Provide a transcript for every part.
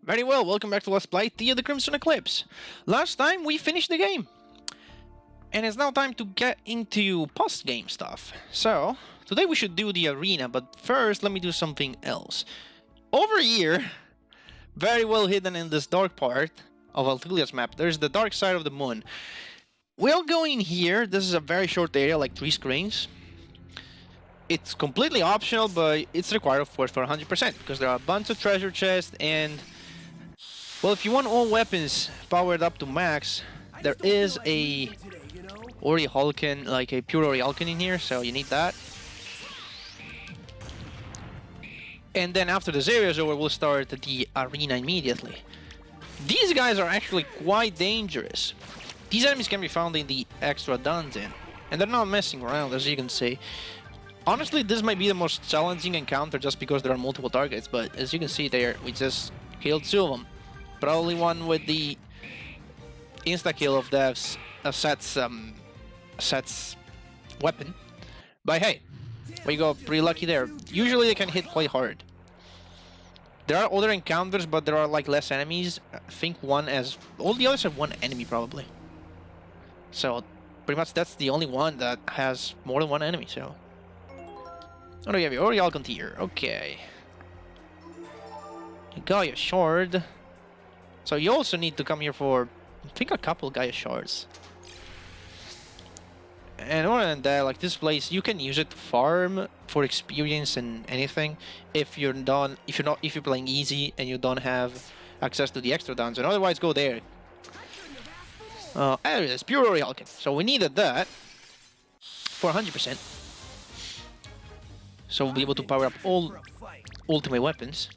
Very well, welcome back to Let's Play Theia the Crimson Eclipse. Last time we finished the game. And it's now time to get into post-game stuff. So, today we should do the arena, but first let me do something else. Over here, very well hidden in this dark part of Altilia's map, there's the dark side of the moon. We'll go in here, this is a very short area, like 3 screens. It's completely optional, but it's required of course for 100%, because there are a bunch of treasure chests and... well, if you want all weapons powered up to max, there is a Ariathale, like a pure Ariathale in here, so you need that. And then after this area is over, we'll start the arena immediately. These guys are actually quite dangerous. These enemies can be found in the extra dungeon, and they're not messing around, as you can see. Honestly, this might be the most challenging encounter just because there are multiple targets, but as you can see there, we just killed 2 of them. Probably one with the insta-kill of Seth's weapon. But hey, we got pretty lucky there. Usually they can hit quite hard. There are other encounters, but there are like less enemies. I think one as... all the others have 1 enemy probably. So pretty much that's the only one that has more than 1 enemy, so... what do we have here? Ariathale here, okay. Gaia Shard. So you also need to come here for, I think, a couple Gaia Shards. And other than that, like this place, you can use it to farm for experience and anything. If you're playing easy and you don't have access to the extra dungeon. Otherwise, go there. There it is, pure Ariathale. So we needed that for 100%. So we'll be able to power up all ultimate weapons.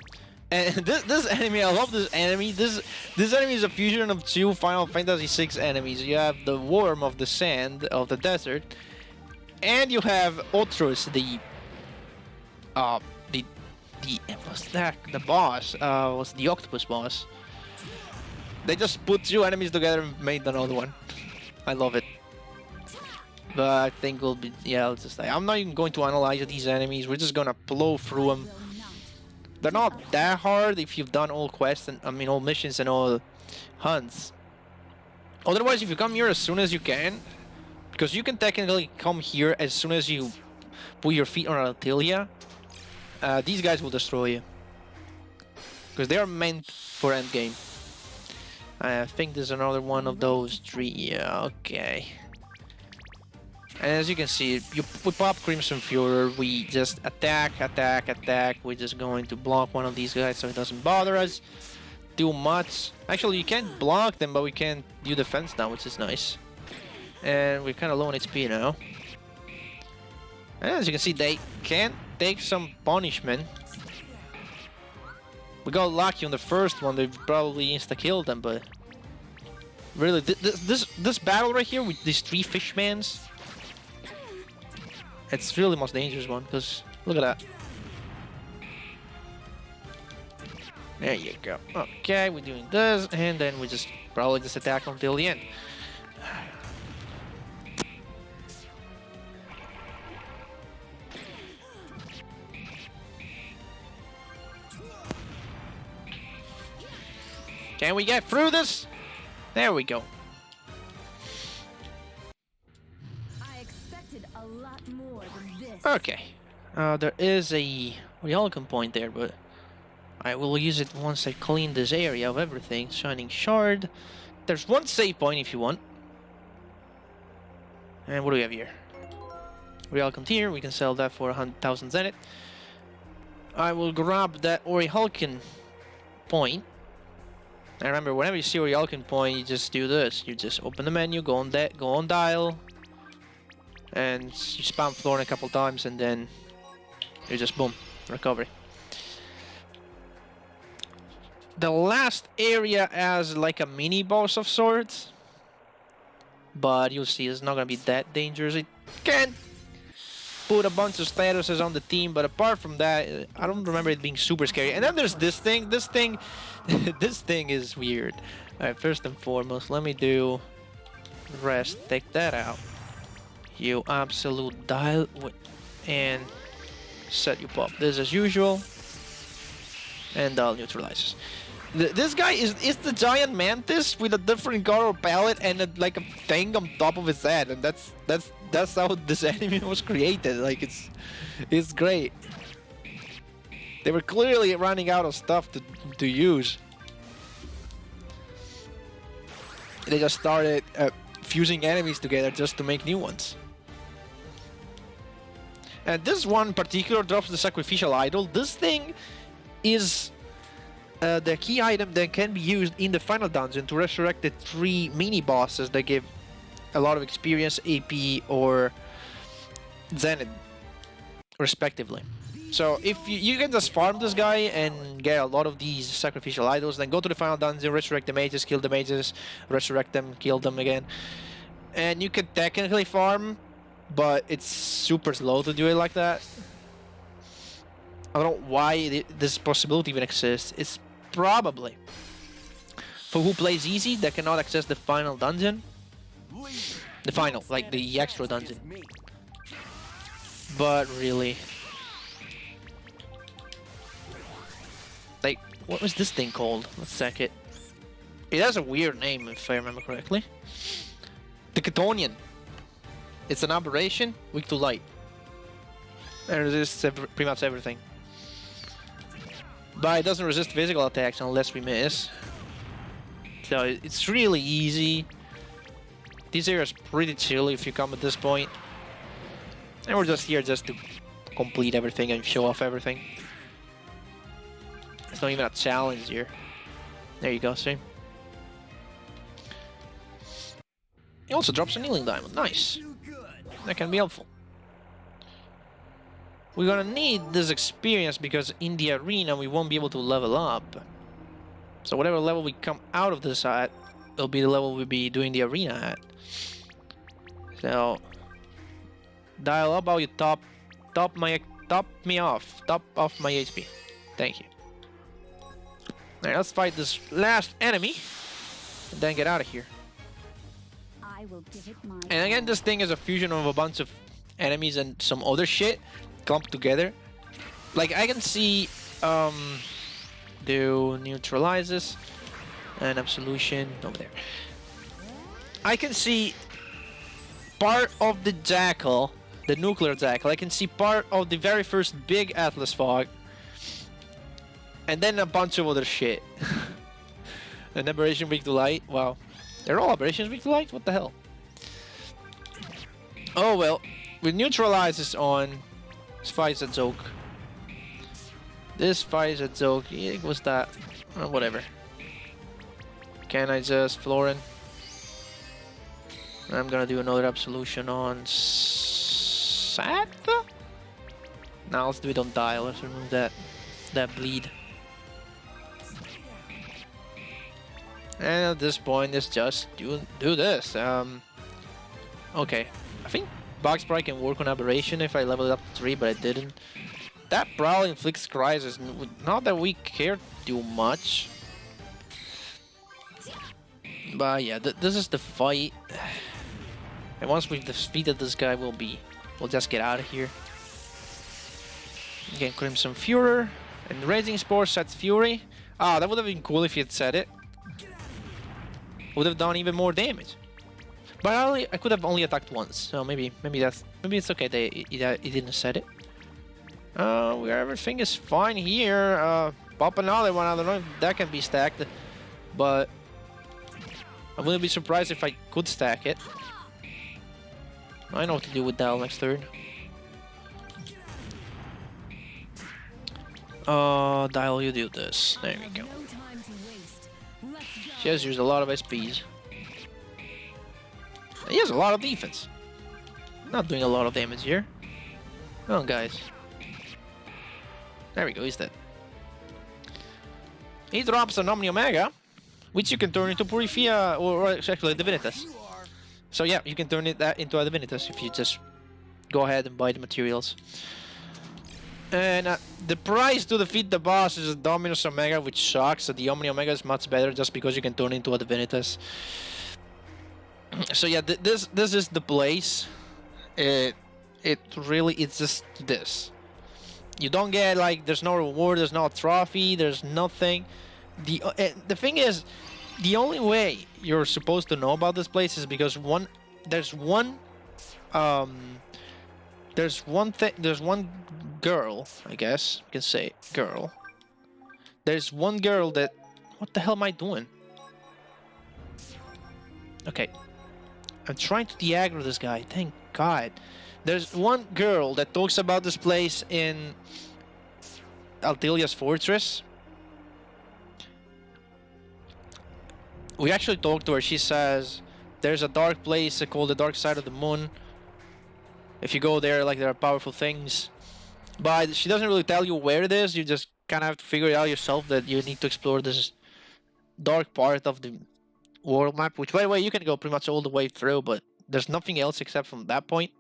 And this enemy, I love this enemy. This enemy is a fusion of 2 Final Fantasy VI enemies. You have the Worm of the Sand of the Desert, and you have Otrus, the what's that? The boss was the octopus boss. They just put 2 enemies together and made another one. I love it. But I think we'll be, yeah, let's just say I'm not even going to analyze these enemies. We're just gonna blow through them. They're not that hard if you've done all quests and all missions and all hunts. Otherwise, if you come here as soon as you can, because you can technically come here as soon as you put your feet on Theia, these guys will destroy you. Because they are meant for endgame. I think there's another one of those 3. Yeah, okay. And as you can see, we pop Crimson Fury, we just attack. We're just going to block one of these guys so it doesn't bother us too much. Actually, you can't block them, but we can do defense now, which is nice. And we're kind of low on HP now. And as you can see, they can take some punishment. We got lucky on the first one, they probably insta-killed them, but... really, this battle right here with these 3 fishmans... it's really the most dangerous one, because look at that. There you go. Okay, we're doing this, and then we just probably just attack until the end. Can we get through this? There we go. Okay, there is a Ariathale point there, but I will use it once I clean this area of everything. Shining Shard. There's 1 save point if you want. And what do we have here? Ariathale here, we can sell that for 100,000 Zenith. I will grab that Ariathale point. And remember, whenever you see Ariathale point, you just do this. You just open the menu, go on that, go on dial. And you spam Florin a couple times and then you just boom, recovery. The last area has like a mini boss of sorts, but you'll see it's not gonna be that dangerous. It can put a bunch of statuses on the team, but apart from that, I don't remember it being super scary. And then there's this thing, this thing is weird. Alright, first and foremost, let me do rest, take that out. You absolute dial and set you pop this as usual, and I'll neutralizes. This guy is the giant mantis with a different color palette and like a thing on top of his head, and that's how this enemy was created. Like it's great. They were clearly running out of stuff to use. They just started fusing enemies together just to make new ones. And this one in particular drops the sacrificial idol. This thing is the key item that can be used in the final dungeon to resurrect the 3 mini bosses that give a lot of experience, AP, or Zenith, respectively. So if you can just farm this guy and get a lot of these sacrificial idols, then go to the final dungeon, resurrect the mages, kill the mages, resurrect them, kill them again. And you can technically farm, but it's super slow to do it like that. I don't know why this possibility even exists. It's probably for who plays easy that cannot access the final dungeon. The final, like the extra dungeon. But really, like, what was this thing called? Let's check it. It has a weird name, if I remember correctly. The Ketonian. It's an aberration, weak to light. It resists pretty much everything. But it doesn't resist physical attacks unless we miss. So it's really easy. This area is pretty chill if you come at this point. And we're just here just to complete everything and show off everything. It's not even a challenge here. There you go, see? It also drops a kneeling diamond. Nice. That can be helpful. We're gonna need this experience because in the arena we won't be able to level up. So whatever level we come out of this at, it'll be the level we'll be doing the arena at. So dial up how you top off my HP. Thank you. Alright, let's fight this last enemy and then get out of here. And again, this thing is a fusion of a bunch of enemies and some other shit clumped together. Like, I can see do neutralizes and absolution over there. I can see part of the jackal, the nuclear jackal. I can see part of the very first big Atlas fog, and then a bunch of other shit. An aberration weak to light. Wow, they're all aberrations weak to light. What the hell? Oh well, with neutralizes on, this fights a joke. This fight is a joke. Yeah, what's that? Whatever. Can I just Florin? I'm gonna do another absolution on Seth? Now let's do it on Dial. Let's remove that bleed. And at this point, let's just do this. Okay, I think Bug Sprite can work on Aberration if I level it up to 3, but I didn't. That Prowl inflicts crisis, not that we care too much. But yeah, this is the fight. And once we've defeated this guy, we'll just get out of here. Again, Crimson Fury and Raging Spore sets Fury. Ah, that would have been cool if he had said it. Would have done even more damage. But I could have only attacked once, so maybe it's okay that he didn't set it. Everything is fine here. Pop another one. I don't know if that can be stacked, but I wouldn't be surprised if I could stack it. I know what to do with Dial next turn. Dial, you do this. There we go. She has used a lot of SPs. He has a lot of defense. Not doing a lot of damage here. Come on, guys. There we go, he's dead. He drops an Omni Omega, which you can turn into Purifia, or actually a Divinitas. So yeah, you can turn that into a Divinitas if you just go ahead and buy the materials. And the price to defeat the boss is a Dominus Omega, which sucks. So the Omni Omega is much better just because you can turn into a Divinitas. So yeah, this is the place. It's just this. You don't get, like, there's no reward, there's no trophy, there's nothing. The thing is, the only way you're supposed to know about this place is because um there's one girl, I guess you can say girl. There's one girl that, what the hell am I doing? Okay, I'm trying to de-aggro this guy. Thank God. There's one girl that talks about this place in Altilia's fortress. We actually talked to her. She says there's a dark place called the Dark Side of the Moon. If you go there, like, there are powerful things. But she doesn't really tell you where it is. You just kind of have to figure it out yourself, that you need to explore this dark part of the world map. Which, by the way, you can go pretty much all the way through, but there's nothing else except from that point.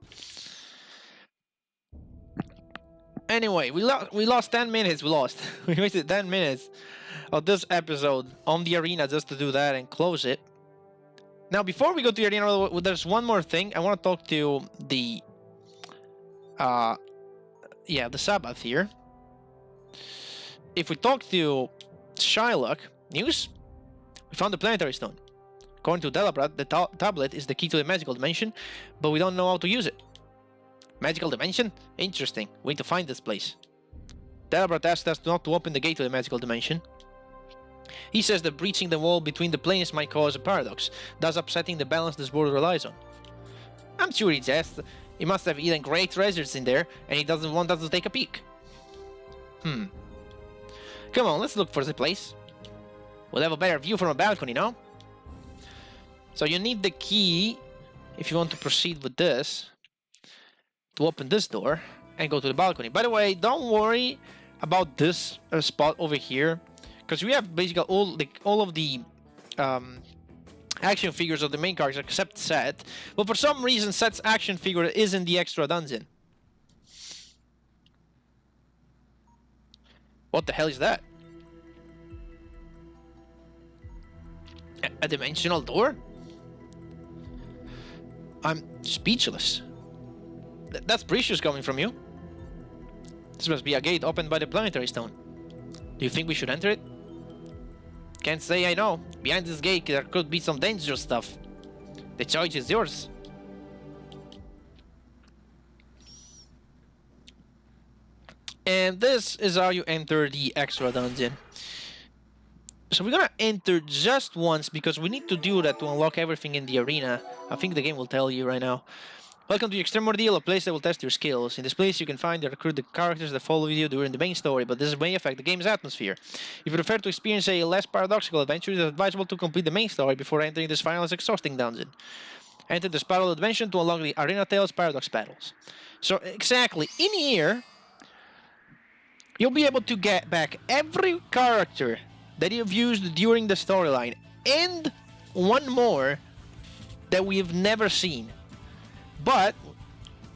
Anyway, we lost 10 minutes. We wasted 10 minutes of this episode on the arena just to do that and close it. Now, before we go to the arena, there's one more thing. I want to talk to the the Sabbath here. If we talk to Shylock, news? We found the planetary stone. According to Delabrat, the tablet is the key to the magical dimension, but we don't know how to use it. Magical dimension? Interesting. We need to find this place. Delabrat asked us not to open the gate to the magical dimension. He says that breaching the wall between the planes might cause a paradox, thus upsetting the balance this world relies on. I'm sure he jest. He must have eaten great treasures in there, and he doesn't want us to take a peek. Come on, let's look for the place. We'll have a better view from a balcony, no? So you need the key, if you want to proceed with this, to open this door and go to the balcony. By the way, don't worry about this spot over here, because we have basically all of the action figures of the main characters except Seth. But for some reason, Seth's action figure is in the extra dungeon. What the hell is that? A dimensional door? I'm speechless. That's precious coming from you. This must be a gate opened by the planetary stone. Do you think we should enter it? Can't say I know. Behind this gate there could be some dangerous stuff. The choice is yours. And this is how you enter the extra dungeon. So we're gonna enter just once because we need to do that to unlock everything in the arena. I think the game will tell you right now. Welcome to the Extreme Ordeal, a place that will test your skills. In this place you can find and recruit the characters that follow you during the main story, but this may affect the game's atmosphere. If you prefer to experience a less paradoxical adventure, it is advisable to complete the main story before entering this final exhausting dungeon. Enter the Spiral Dimension to unlock the Arenathale's paradox battles. So exactly, in here, you'll be able to get back every character that you've used during the storyline, and one more that we've never seen. But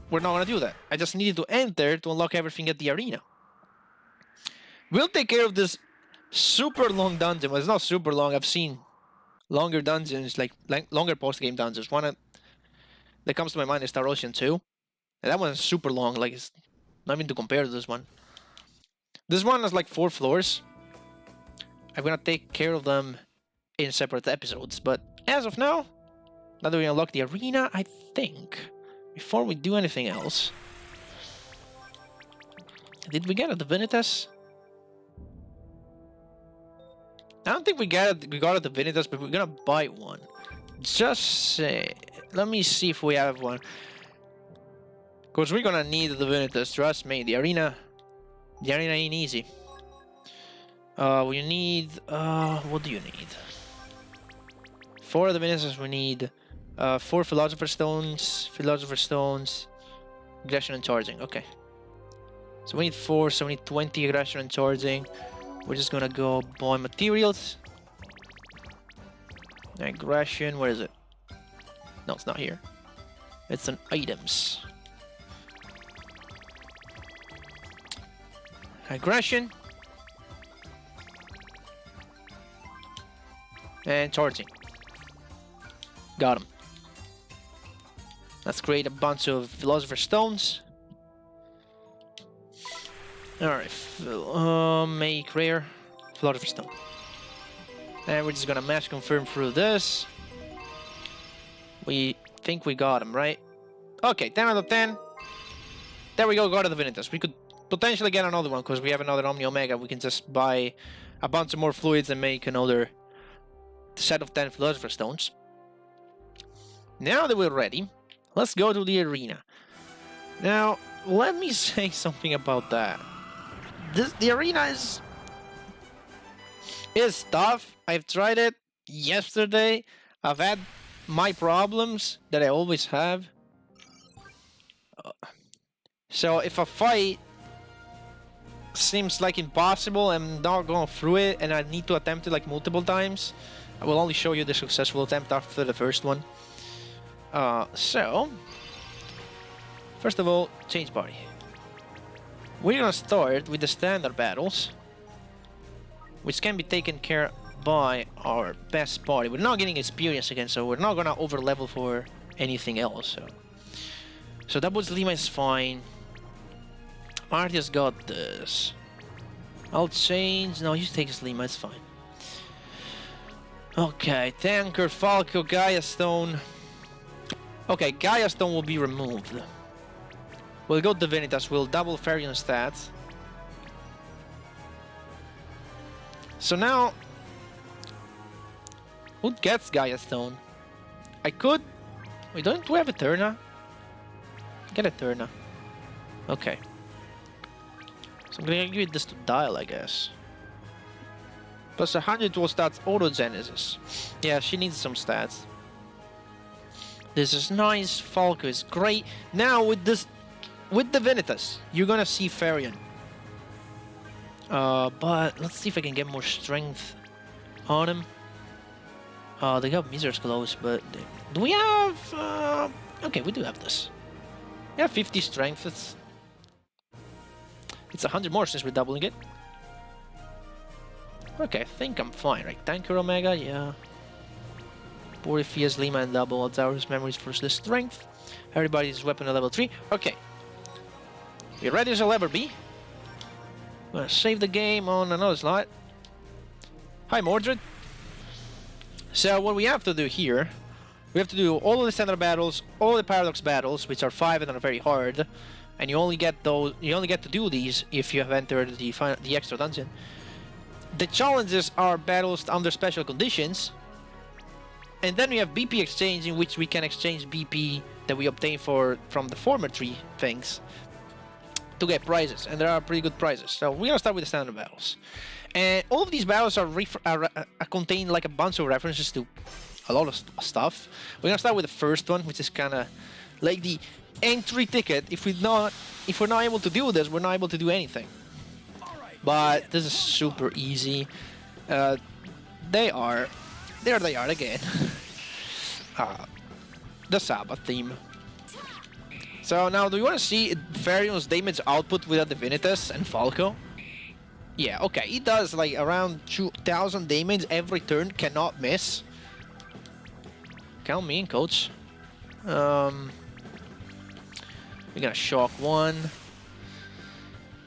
we're not going to do that. I just needed to enter to unlock everything at the arena. We'll take care of this super long dungeon. Well, it's not super long. I've seen longer dungeons, like longer post-game dungeons. One that comes to my mind is Star Ocean 2. And that one's super long. Like, it's not even to compare to this one. This one has like 4 floors. I'm going to take care of them in separate episodes. But as of now, now that we unlock the arena, I think, before we do anything else, did we get a Divinitas? I don't think we got a Divinitas, but we're gonna buy one. Just say, let me see if we have one. Because we're gonna need a Divinitas, trust me. The arena ain't easy. We need, what do you need? 4 Divinitas, we need 4 Philosopher's Stones, aggression and charging. Okay. So we need 4, so we need 20 aggression and charging. We're just gonna go buy materials. Aggression, where is it? No, it's not here. It's on items. Aggression. And charging. Got him. Let's create a bunch of Philosopher's Stones. Alright, make rare Philosopher's Stone. And we're just gonna match confirm through this. We think we got him, right? Okay, 10 out of 10. There we go, got a Divinitas. We could potentially get another one because we have another Omni Omega. We can just buy a bunch of more fluids and make another set of 10 Philosopher Stones. Now that we're ready, let's go to the arena. Now, let me say something about that. The arena is tough. I've tried it yesterday. I've had my problems that I always have. So if a fight seems like impossible, I'm not going through it and I need to attempt it like multiple times, I will only show you the successful attempt after the first one. So first of all, change party. We're gonna start with the standard battles, which can be taken care by our best party. We're not getting experience again, so we're not gonna over level for anything else. So that was Lima is fine. Martia's got this. I'll change. No, you take his Lima, it's fine. Okay, Tanker, Falco, Gaia Stone. Okay, Gaia Stone will be removed. We'll go Divinitas, we'll double Farion stats. So now, who gets Gaia Stone? I could... Wait, don't we have Eterna? Get Eterna. Okay. So I'm gonna give this to Dial, I guess. Plus 100 to stats Autogenesis. Yeah, she needs some stats. This is nice. Falco is great. Now with this... With Divinitas, you're gonna see Farion. But let's see if I can get more strength on him. They got Miser's Close, but... Do we have... Okay, we do have this. We have 50 strength. It's 100 more since we're doubling it. Okay, I think I'm fine, right? Tanker Omega, yeah. Porpheus, Lima, and double Altaurus memories for the strength. Everybody's weapon at level 3. Okay. We're ready as I'll ever be. I'm gonna save the game on another slot. Hi, Mordred. So what we have to do here, we have to do all of the standard battles, all the paradox battles, which are 5 and are very hard, and you only get those. You only get to do these if you have entered the extra dungeon. The challenges are battles under special conditions, and then we have BP exchange, in which we can exchange BP that we obtain from the former 3 things to get prizes, and there are pretty good prizes. So we're gonna start with the standard battles, and all of these battles are contain like a bunch of references to a lot of stuff. We're gonna start with the first one, which is kind of like the entry ticket. If we're not able to do this, we're not able to do anything. But this is super easy. They are again. The Sabbath theme. So now, do you want to see Farion's damage output with a Divinitas and Falco? Yeah, okay, he does like around 2000 damage every turn, cannot miss. Count me in, coach. We're gonna shock 1.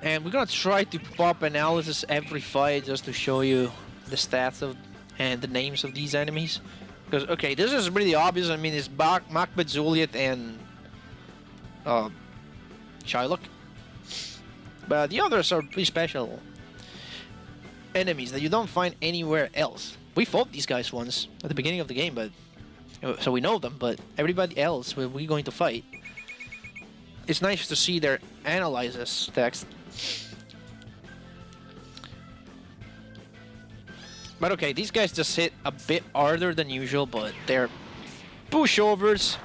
And we're gonna try to pop analysis every fight just to show you the stats of and the names of these enemies. Because, okay, this is really obvious. I mean, it's Macbeth, Juliet, and Shylock. But the others are pretty special enemies that you don't find anywhere else. We fought these guys once at the beginning of the game, but so we know them, but everybody else we're going to fight. It's nice to see their analysis text. But okay, these guys just hit a bit harder than usual, but they're pushovers.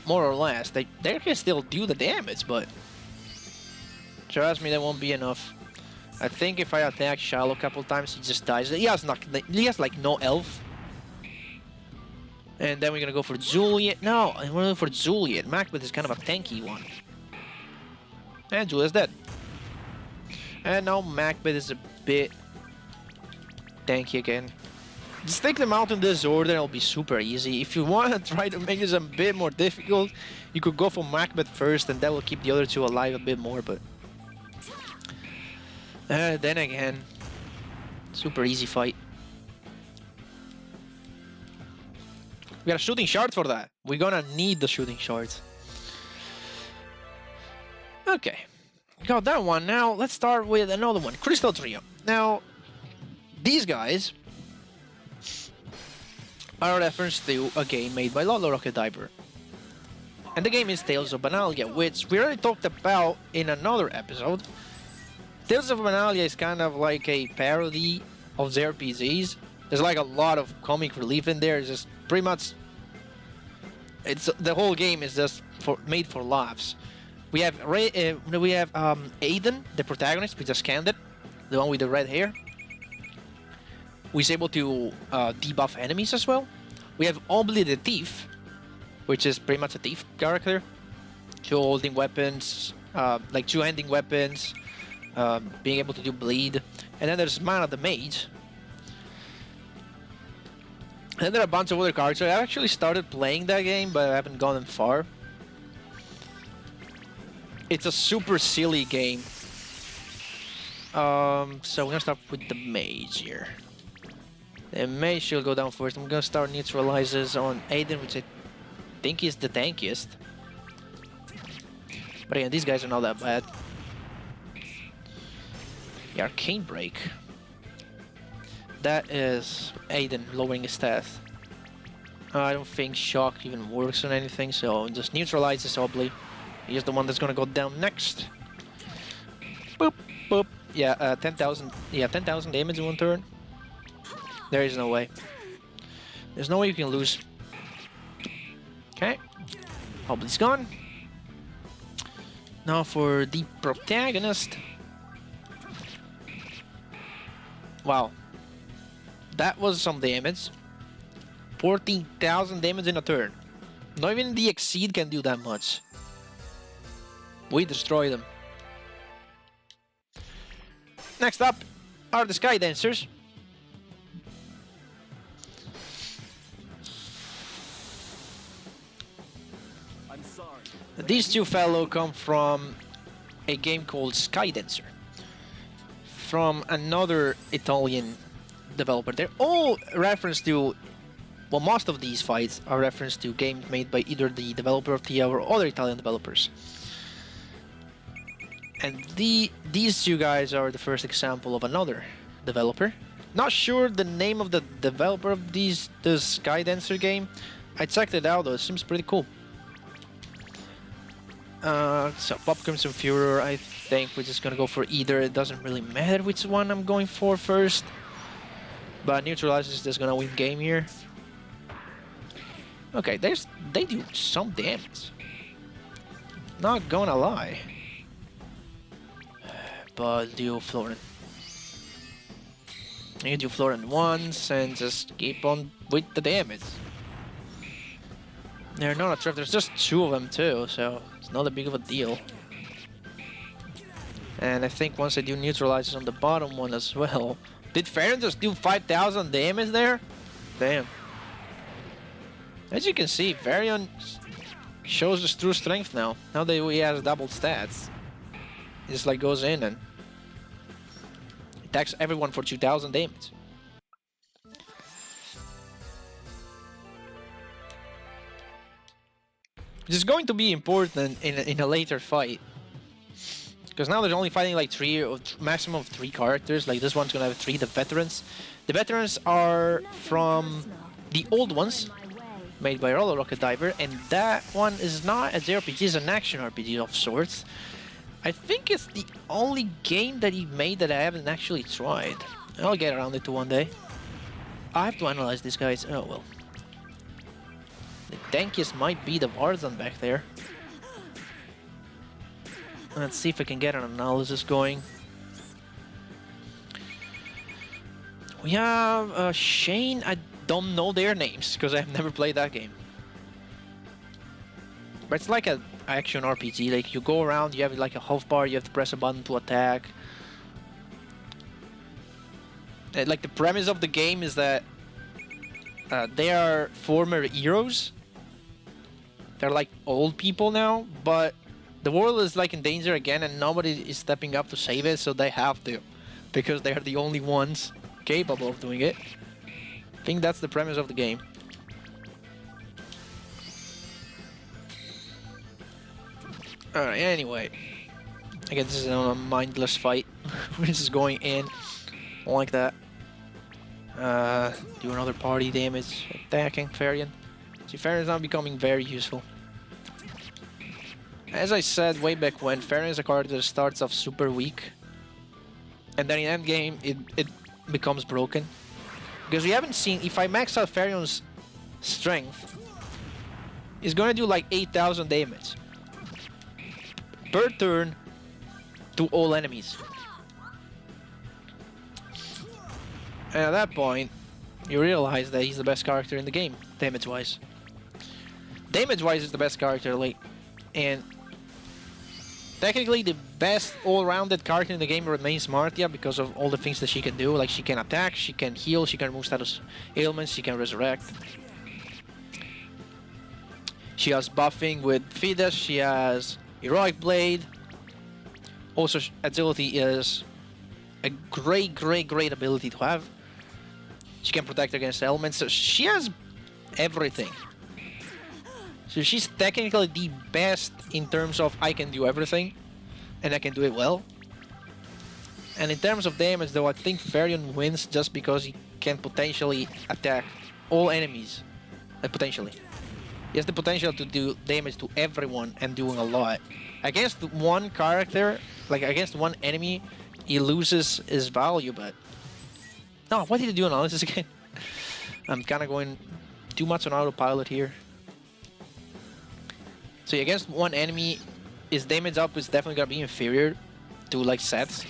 More or less. They can still do the damage, but trust me, that won't be enough. I think if I attack Shallow a couple times, he just dies. He has like no elf. And then we're gonna go for Juliet. No, we're going for Juliet. Macbeth is kind of a tanky one. And Juliet's dead. And now Macbeth is a bit tanky again. Just take them out in this order, it'll be super easy. If you want to try to make this a bit more difficult, you could go for Macbeth first, and that will keep the other 2 alive a bit more, but... then again, Super easy fight. We got a shooting shard for that. We're gonna need the shooting shards. Okay. Got that one. Now, let's start with another one. Crystal Trio. Now, these guys are a reference to a game made by Lolo Rocket Diver. And the game is Tales of Benalia, which we already talked about in another episode. Tales of Benalia is kind of like a parody of JRPGs. There's like a lot of comic relief in there. It's just pretty much... the whole game is just made for laughs. We have Aiden, the protagonist. We just scanned it, the one with the red hair. He's able to debuff enemies as well. We have Obli the Thief, which is pretty much a thief character. Holding weapons, like two-handing weapons, being able to do bleed. And then there's Mana the Mage. And then there are a bunch of other characters. I actually started playing that game, but I haven't gone far. It's a super silly game. So we're gonna start with the Mage here. The Mage should go down first. I'm gonna start neutralizes on Aiden, which I think is the tankiest. But again, these guys are not that bad. The Arcane Break. That is Aiden lowering his stat. I don't think Shock even works on anything, so just neutralizes Obli. He's the one that's gonna go down next. Boop, boop. Yeah, 10,000. Yeah, 10,000 damage in one turn. There is no way. There's no way you can lose. Okay. Obli's gone. Now for the protagonist. Wow. That was some damage. 14,000 damage in a turn. Not even the Exceed can do that much. We destroy them. Next up are the Sky Dancers. I'm sorry. These two fellow come from a game called Sky Dancer. From another Italian developer. They're all reference to, well, most of these fights are reference to games made by either the developer of Theia or other Italian developers. And these two guys are the first example of another developer. Not sure the name of the developer of the Sky Dancer game. I checked it out though, it seems pretty cool. So Pop Crimson Furor, I think we're just gonna go for either. It doesn't really matter which one I'm going for first. But Neutralizes is just gonna win game here. Okay, they do some damage. Not gonna lie. But do Florin. You do Florin once and just keep on with the damage. They're not a trap, there's just two of them too, so it's not a big of a deal. And I think once I do neutralizes on the bottom one as well. Did Farron just do 5,000 damage there? Damn. As you can see, Varian shows his true strength now. Now that he has double stats. He just like goes in and attacks everyone for 2,000 damage. Which is going to be important in a later fight. Because now there's only fighting like maximum of 3 characters. Like this one's gonna have 3, the veterans. The veterans are from the old ones, made by Roller Rocket Diver, and that one is not a JRPG, it's an action RPG of sorts. I think it's the only game that he made that I haven't actually tried. I'll get around it to one day. I have to analyze these guys. Oh well. The tankiest might be the Varzan back there. Let's see if I can get an analysis going. We have Shane. I don't know their names because I've never played that game. But it's like an action RPG. Like you go around, you have like a health bar, you have to press a button to attack. Like the premise of the game is that they are former heroes. They're like old people now, but the world is like in danger again and nobody is stepping up to save it, so they have to. Because they are the only ones capable of doing it. I think that's the premise of the game. Alright, anyway. Again, this is a mindless fight. We're just going in like that. Do another party damage, attacking Varian. See, Varian's now becoming very useful. As I said way back when, Varian is a card that starts off super weak. And then in endgame, it becomes broken. Because we haven't seen, if I max out Varian's strength, it's gonna do like 8,000 damage per turn to all enemies. And at that point, you realize that he's the best character in the game, damage-wise. Damage-wise is the best character, like, and technically the best all-rounded character in the game remains Martia because of all the things that she can do. Like, she can attack, she can heal, she can remove status ailments, she can resurrect. She has buffing with Fides, she has Heroic Blade. Also, agility is a great ability to have. She can protect against elements, so she has everything. So she's technically the best in terms of I can do everything, and I can do it well. And in terms of damage, though, I think Varian wins just because he can potentially attack all enemies. Potentially. He has the potential to do damage to everyone and doing a lot. Against one character, like against one enemy, he loses his value, but... No, what did he do analysis again? I'm kind of going too much on autopilot here. So against one enemy, his damage up is definitely gonna be inferior to like Seth's.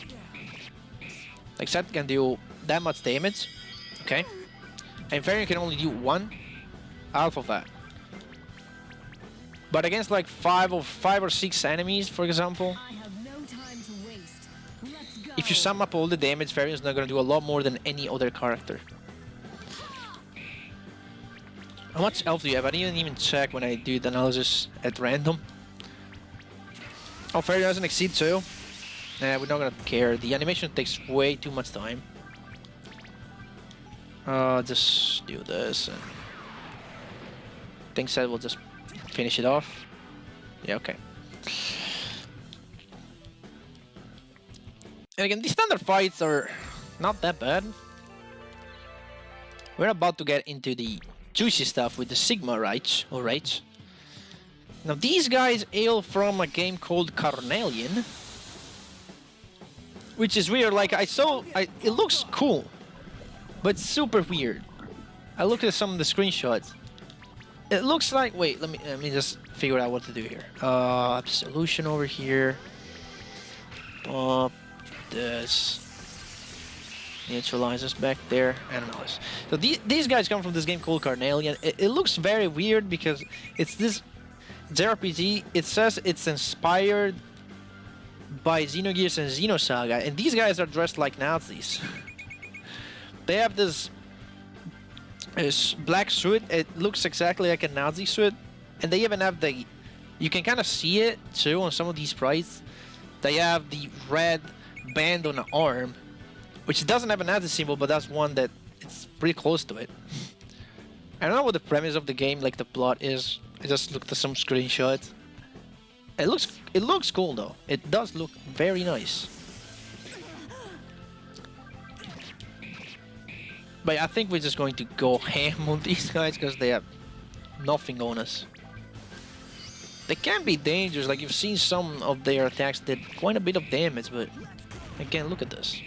Like Seth can do that much damage, okay? And Varian can only do half of that. But against like five or six enemies, for example, if you sum up all the damage, Varian's not gonna do a lot more than any other character. How much health do you have? I didn't even check when I do the analysis at random. Oh, Varian doesn't exceed 2. Nah, we're not gonna care. The animation takes way too much time. Just do this and... I think Seth will just finish it off. Yeah, okay. And again, these standard fights are not that bad. We're about to get into the juicy stuff with the Sigma Rage. Now these guys hail from a game called Carnelian, which is weird. Like it looks cool, but super weird. I looked at some of the screenshots. It looks like, wait, let me just figure out what to do here. Absolution over here. Pop this. Neutralizes back there. I don't know. So these guys come from this game called Carnelian. It looks very weird because it's this JRPG. It says it's inspired by Xenogears and Xenosaga, and these guys are dressed like Nazis. They have this black suit. It looks exactly like a Nazi suit, and they even have the... You can kind of see it too on some of these sprites. They have the red band on the arm, which doesn't have a Nazi symbol, but that's one that it's pretty close to it. I don't know what the premise of the game, like the plot is. I just looked at some screenshots. It looks cool though. It does look very nice. But I think we're just going to go ham on these guys because they have nothing on us. They can be dangerous, like you've seen some of their attacks did quite a bit of damage, but again, look at this.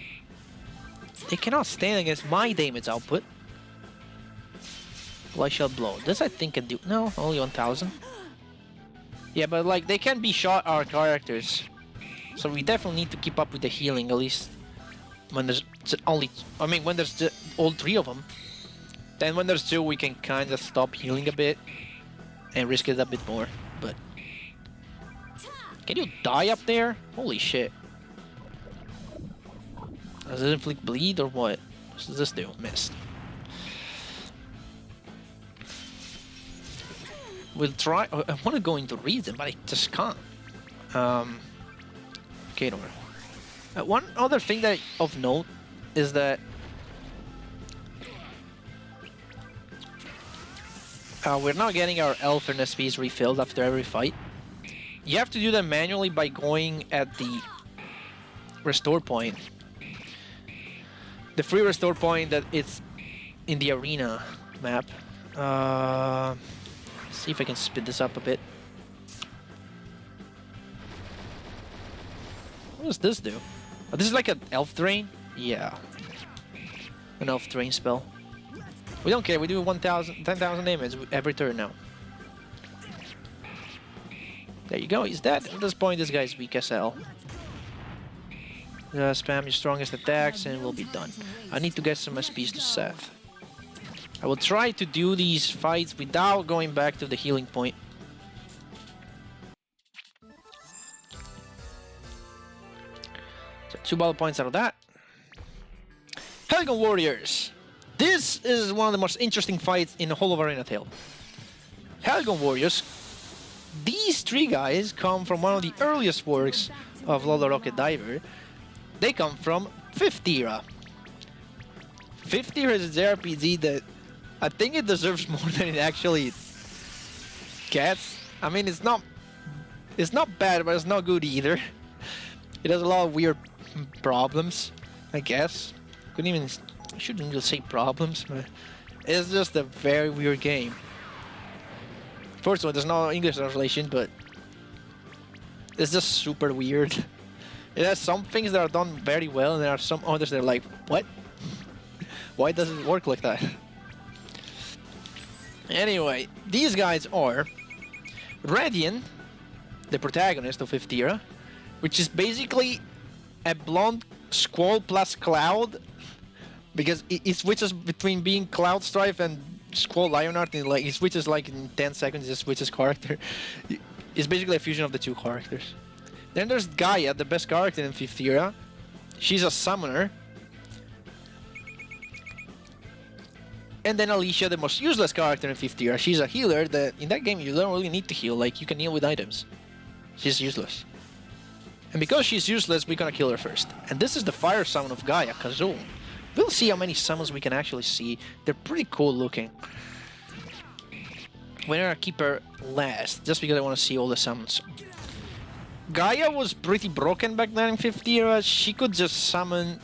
They cannot stand against my damage output. Light Shell Blow. This I think can do... No, only 1000. Yeah, but like they can be shot our characters. So we definitely need to keep up with the healing, at least when there's only... I mean, when there's all 3 of them. Then when there's 2, we can kind of stop healing a bit and risk it a bit more. But... Can you die up there? Holy shit. Does it inflict bleed or what? What does this do? Missed. We'll try... I want to go into Risan, but I just can't. Okay, don't worry. One other thing that of note is that We're now getting our health and SPs refilled after every fight. You have to do that manually by going at the restore point. The free restore point that it's in the arena map. See if I can speed this up a bit. What does this do? Oh, this is like an elf drain? Yeah. An elf drain spell. We don't care, we do 10,000 damage every turn now. There you go, he's dead. At this point, this guy's weak as hell. Spam your strongest attacks and we'll be done. I need to get some SPs to Seth. I will try to do these fights without going back to the healing point. So 2 battle points out of that. Helgon Warriors! This is one of the most interesting fights in the whole of Arenathale. Helgon Warriors, these 3 guys come from one of the earliest works of Lord Rocket Diver. They come from 5th era. 5th era is a JRPG that I think it deserves more than it actually gets. I mean, it's not bad, but it's not good either. It has a lot of weird problems, I guess. I shouldn't even say problems, but it's just a very weird game. First of all, there's no English translation, but it's just super weird. It has some things that are done very well, and there are some others that are like, what? Why does it work like that? Anyway, these guys are Radian, the protagonist of 5th era, which is basically a blonde Squall plus Cloud, because it switches between being Cloud Strife and Squall Lionheart, and like it switches like in 10 seconds, it switches character. It's basically a fusion of the 2 characters. Then there's Gaia, the best character in 5th era. She's a summoner. And then Alicia, the most useless character in 5th era. She's a healer that in that game you don't really need to heal, like you can heal with items. She's useless. And because she's useless, we're gonna kill her first. And this is the fire summon of Gaia, Kazoo. We'll see how many summons we can actually see. They're pretty cool looking. We're gonna keep her last, just because I want to see all the summons. Gaia was pretty broken back then in 5th era. She could just summon...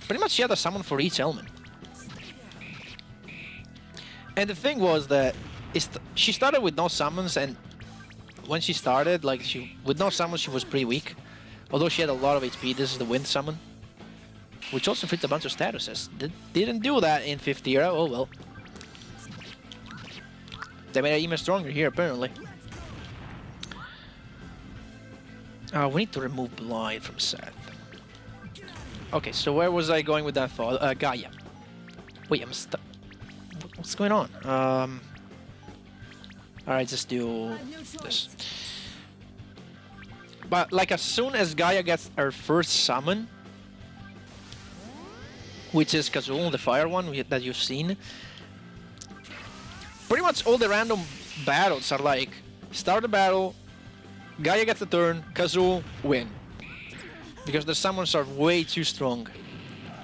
Pretty much she had a summon for each element. And the thing was that she started with no summons, and when she started, like with no summons, she was pretty weak. Although she had a lot of HP, this is the wind summon, which also fits a bunch of statuses. Didn't do that in 5th era, oh well. They made it even stronger here, apparently. We need to remove Blind from Seth. Okay, so where was I going with that thought? Gaia. Wait, I'm stuck. What's going on? Alright, just do this. But like as soon as Gaia gets her first summon, which is Kazoo, the fire one that you've seen, pretty much all the random battles are like, start the battle, Gaia gets the turn, Kazoo, win. Because the summons are way too strong.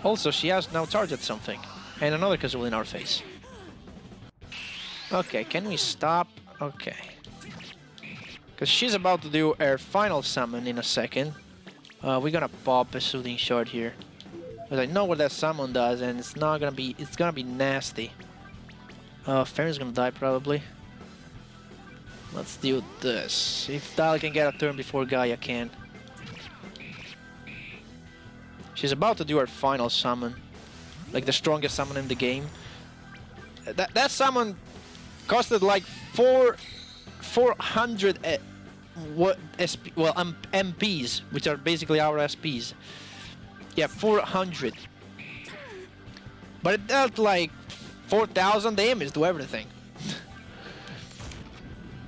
Also, she has now charged something. And another Kazoo in our face. Okay, can we stop? Okay. Because she's about to do her final summon in a second. We're gonna pop a soothing shard here. Because I know what that summon does, and it's not gonna be... It's gonna be nasty. Farron's gonna die, probably. Let's do this. If Dal can get a turn before Gaia can. She's about to do her final summon. Like the strongest summon in the game. That summon costed like 400 MPs, which are basically our SPs. Yeah, 400. But it dealt like 4,000 damage to everything.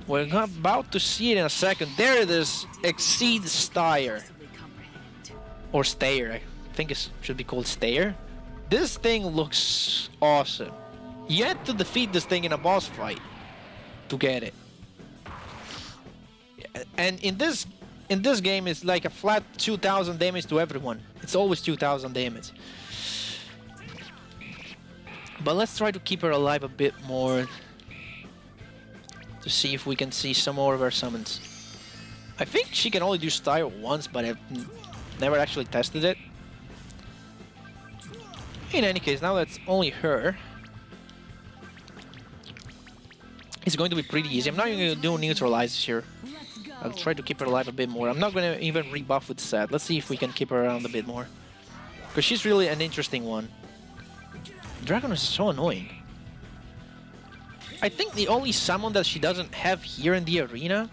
We're about to see it in a second. There it is. Exceed Stayer. Or Stayer. I think it should be called Stayer. This thing looks awesome. You had to defeat this thing in a boss fight to get it. And in this game, it's like a flat 2,000 damage to everyone. It's always 2,000 damage. But let's try to keep her alive a bit more to see if we can see some more of her summons. I think she can only do style once, but I've never actually tested it. In any case, now that's only her. It's going to be pretty easy. I'm not even going to do neutralizes here. I'll try to keep her alive a bit more. I'm not going to even rebuff with Seth. Let's see if we can keep her around a bit more. Because she's really an interesting one. Dragon is so annoying. I think the only summon that she doesn't have here in the arena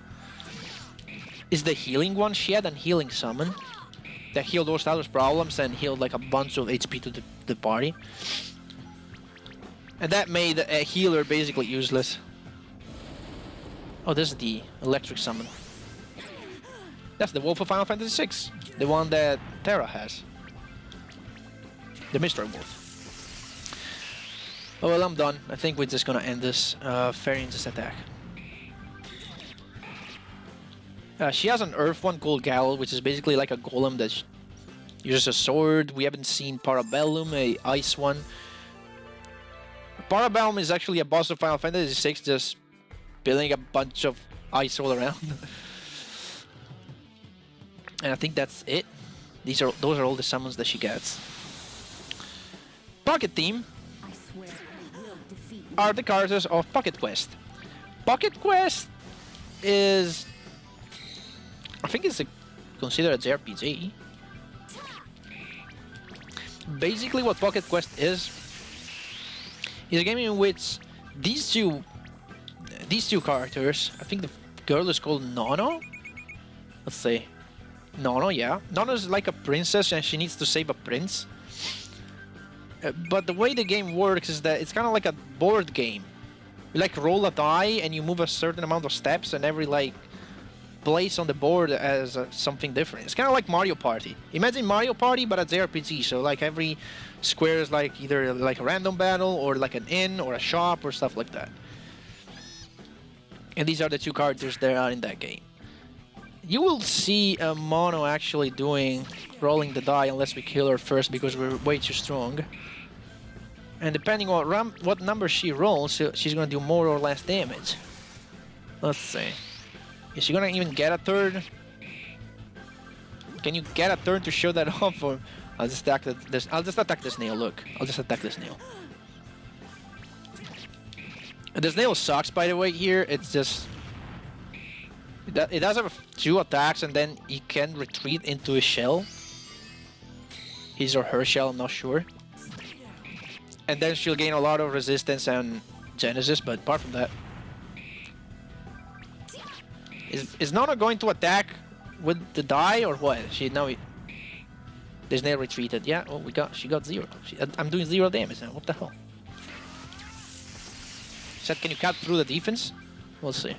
is the healing one. She had a healing summon that healed all status problems and healed like a bunch of HP to the party. And that made a healer basically useless. Oh, this is the electric summon. That's the Wolf of Final Fantasy VI. The one that Terra has. The Mystery Wolf. Oh, well, I'm done. I think we're just gonna end this. Fairy just attack. She has an Earth one called Gal, which is basically like a golem that uses a sword. We haven't seen Parabellum, a ice one. Parabellum is actually a boss of Final Fantasy VI, just building a bunch of ice all around. And I think that's it. Those are all the summons that she gets. Pocket Team are the characters of Pocket Quest. Pocket Quest is, I think it's considered a JRPG. Basically what Pocket Quest is a game in which these two characters, I think the girl is called Nono. Let's see. Nono, yeah. Nono is like a princess and she needs to save a prince. But the way the game works is that it's kind of like a board game. You like roll a die and you move a certain amount of steps, and every like place on the board has something different. It's kind of like Mario Party. Imagine Mario Party but a JRPG. So like every square is like either like a random battle or like an inn or a shop or stuff like that. And these are the two characters that are in that game. You will see Mono actually rolling the die unless we kill her first because we're way too strong. And depending on what number she rolls, she's gonna do more or less damage. Let's see. Is she gonna even get a turn? Can you get a turn to show that off? Or I'll just attack this. I'll just attack the snail. Look, I'll just attack the snail. The snail sucks, by the way. Here, it's just it does have 2 attacks, and then he can retreat into his shell. His or her shell, I'm not sure. And then she'll gain a lot of resistance and Genesis, but apart from that, is Nana going to attack with the die or what? The snail retreated. Yeah. Oh, she got 0. I'm doing 0 damage now. What the hell? Seth, can you cut through the defense? We'll see.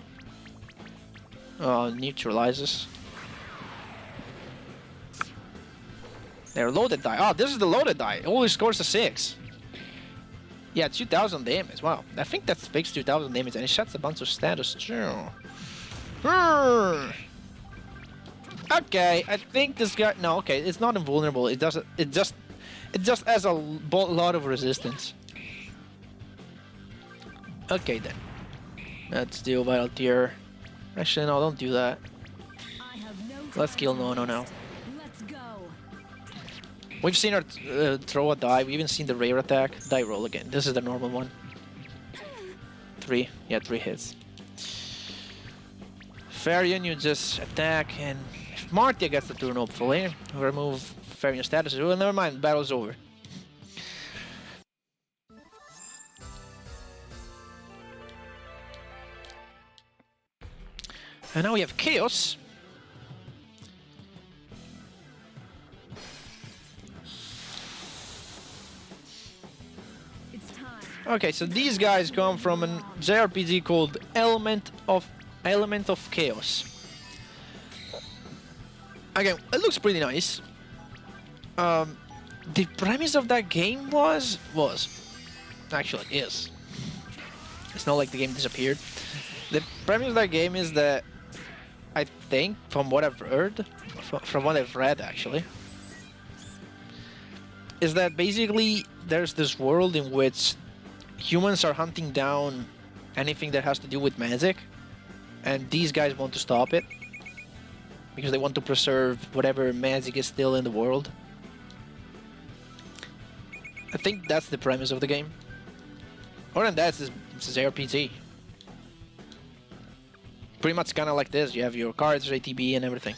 Neutralizes. They're loaded die. Oh, this is the loaded die. It only scores a 6. Yeah, 2000 damage. Wow. I think that makes 2000 damage, and it shuts a bunch of status too. Okay, I think this guy. No, okay, it's not invulnerable. It doesn't. It just has a lot of resistance. Okay then. Let's do Vital Tear. Actually, no, don't do that. Let's kill Nono now. We've seen her throw a die. We've even seen the rare attack. Die roll again. This is the normal one. 3. Yeah, 3 hits. Farian, you just attack, and if Martia gets the turn, hopefully, remove Farian status. Well, never mind. Battle's over. And now we have Chaos. Okay, so these guys come from an JRPG called Element of Chaos. Again, it looks pretty nice. The premise of that game was actually is. It's not like the game disappeared. The premise of that game is that, I think, from what I've heard, from what I've read actually, is that basically there's this world in which humans are hunting down anything that has to do with magic, and these guys want to stop it because they want to preserve whatever magic is still in the world. I think that's the premise of the game. Other than that, it's RPG. Pretty much kind of like this. You have your cards, ATB, and everything.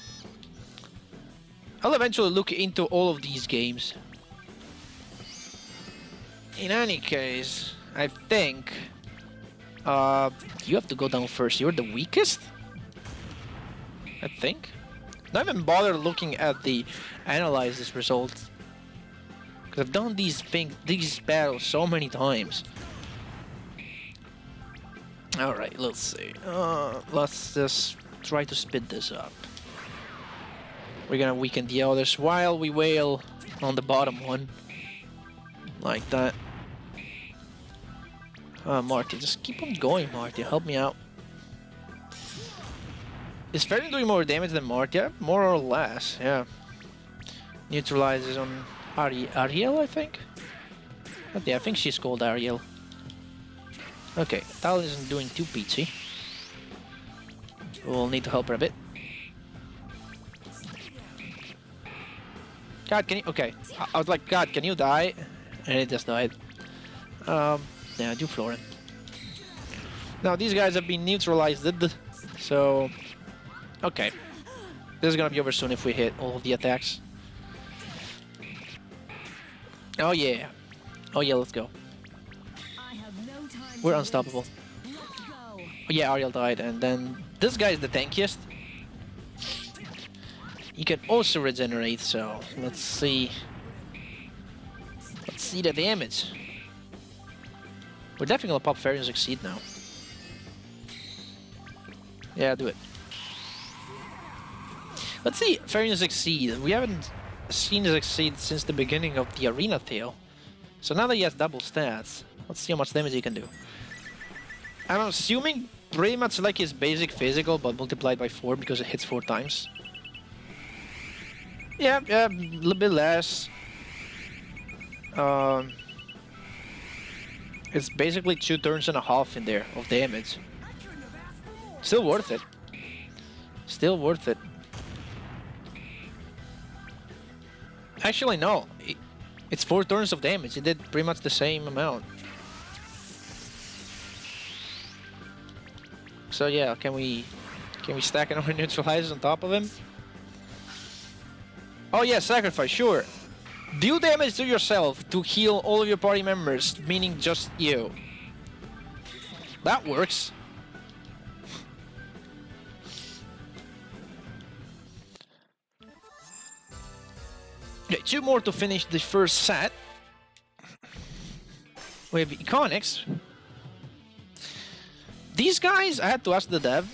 I'll eventually look into all of these games. In any case, I think you have to go down first. You're the weakest, I think. Not even bother looking at the analysis results, because I've done these battles so many times. All right, let's see. Let's just try to speed this up. We're gonna weaken the others while we wail on the bottom one, like that. Marty, just keep on going, Marty. Help me out. Is Ferdinand doing more damage than Marty? Yeah, more or less, yeah. Neutralizes on Ariel, I think? But yeah, I think she's called Ariel. Okay, Tal isn't doing too peachy. We'll need to help her a bit. God, can you... Okay, I was like, God, can you die? And it just died. Yeah, do Florin. Now, these guys have been neutralized, so... Okay. This is gonna be over soon if we hit all of the attacks. Oh yeah. Oh yeah, let's go. We're unstoppable. Oh, yeah, Ariel died, and then this guy is the tankiest. He can also regenerate, so let's see. Let's see the damage. We're definitely gonna pop Fairy and succeed now. Yeah, do it. Let's see Fairy and succeed. We haven't seen succeed since the beginning of the Arenathale. So now that he has double stats, let's see how much damage he can do. I'm assuming pretty much like his basic physical, but multiplied by 4 because it hits 4 times. Yeah, a little bit less. It's basically 2 turns and a half in there of damage. Still worth it. Still worth it. Actually, no. It's 4 turns of damage. It did pretty much the same amount. So yeah, can we stack another neutralizers on top of him? Oh yeah, sacrifice, sure. Deal damage to yourself to heal all of your party members, meaning just you. That works. Okay, 2 more to finish the first set. We have Iconics. These guys, I had to ask the dev,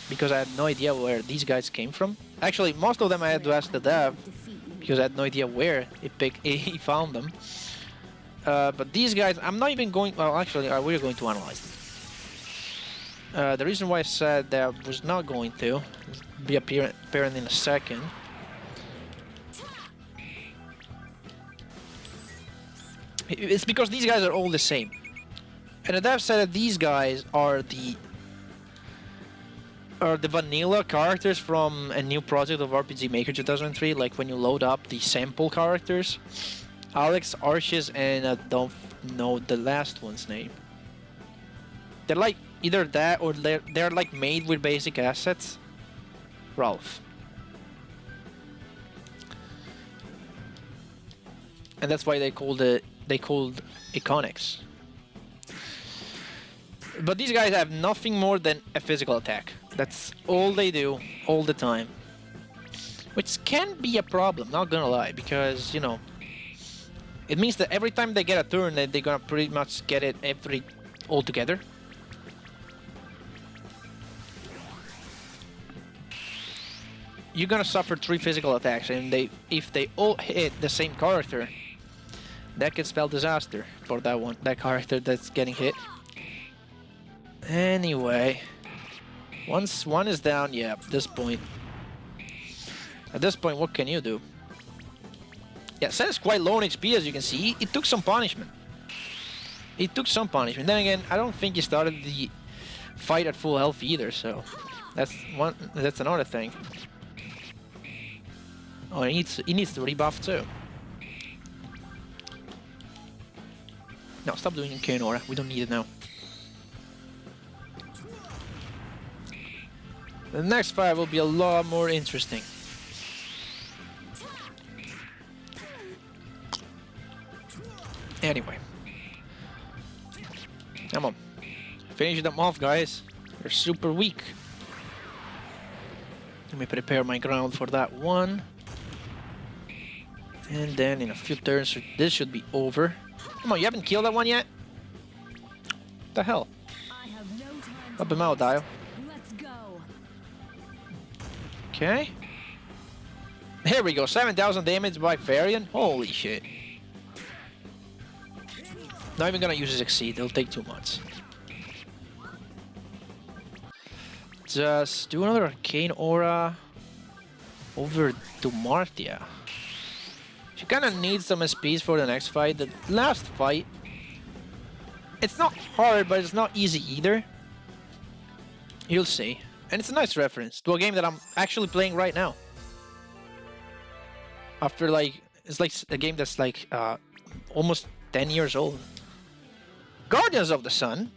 because I had no idea where these guys came from. Actually, most of them I had to ask the dev, because I had no idea where he found them. But these guys, I'm not even going... Well, actually, we're going to analyze them. The reason why I said that I was not going to be apparent in a second. It's because these guys are all the same. And the dev said that these guys are the vanilla characters from a new project of RPG Maker 2003, like when you load up the sample characters. Alex, Arches, and I don't know the last one's name. They're like either that or they're like made with basic assets. Ralph. And that's why they called Iconics. But these guys have nothing more than a physical attack. That's all they do, all the time. Which can be a problem, not gonna lie, because, you know, it means that every time they get a turn, they're gonna pretty much get it all together. You're gonna suffer 3 physical attacks, and if they all hit the same character, that could spell disaster for that character that's getting hit. Anyway, once one is down, yeah, at this point, what can you do? Yeah, Seth is quite low on HP, as you can see. It took some punishment. He took some punishment. Then again, I don't think he started the fight at full health either, so that's another thing. Oh, he needs to rebuff too. No, stop doing Arcane Aura. We don't need it now. The next fight will be a lot more interesting. Anyway. Come on. Finish them off, guys. They're super weak. Let me prepare my ground for that one. And then in a few turns, this should be over. Come on, you haven't killed that one yet? What the hell? Up him out, Dial. Okay. Here we go, 7,000 damage by Varian. Holy shit. Not even gonna use his Exceed, it'll take 2 months. Just do another Arcane Aura over to Martia. She kinda needs some SPs for the next fight. The last fight, it's not hard, but it's not easy either. You'll see. And it's a nice reference to a game that I'm actually playing right now. After like, it's like a game that's like almost 10 years old. Guardians of the Sun.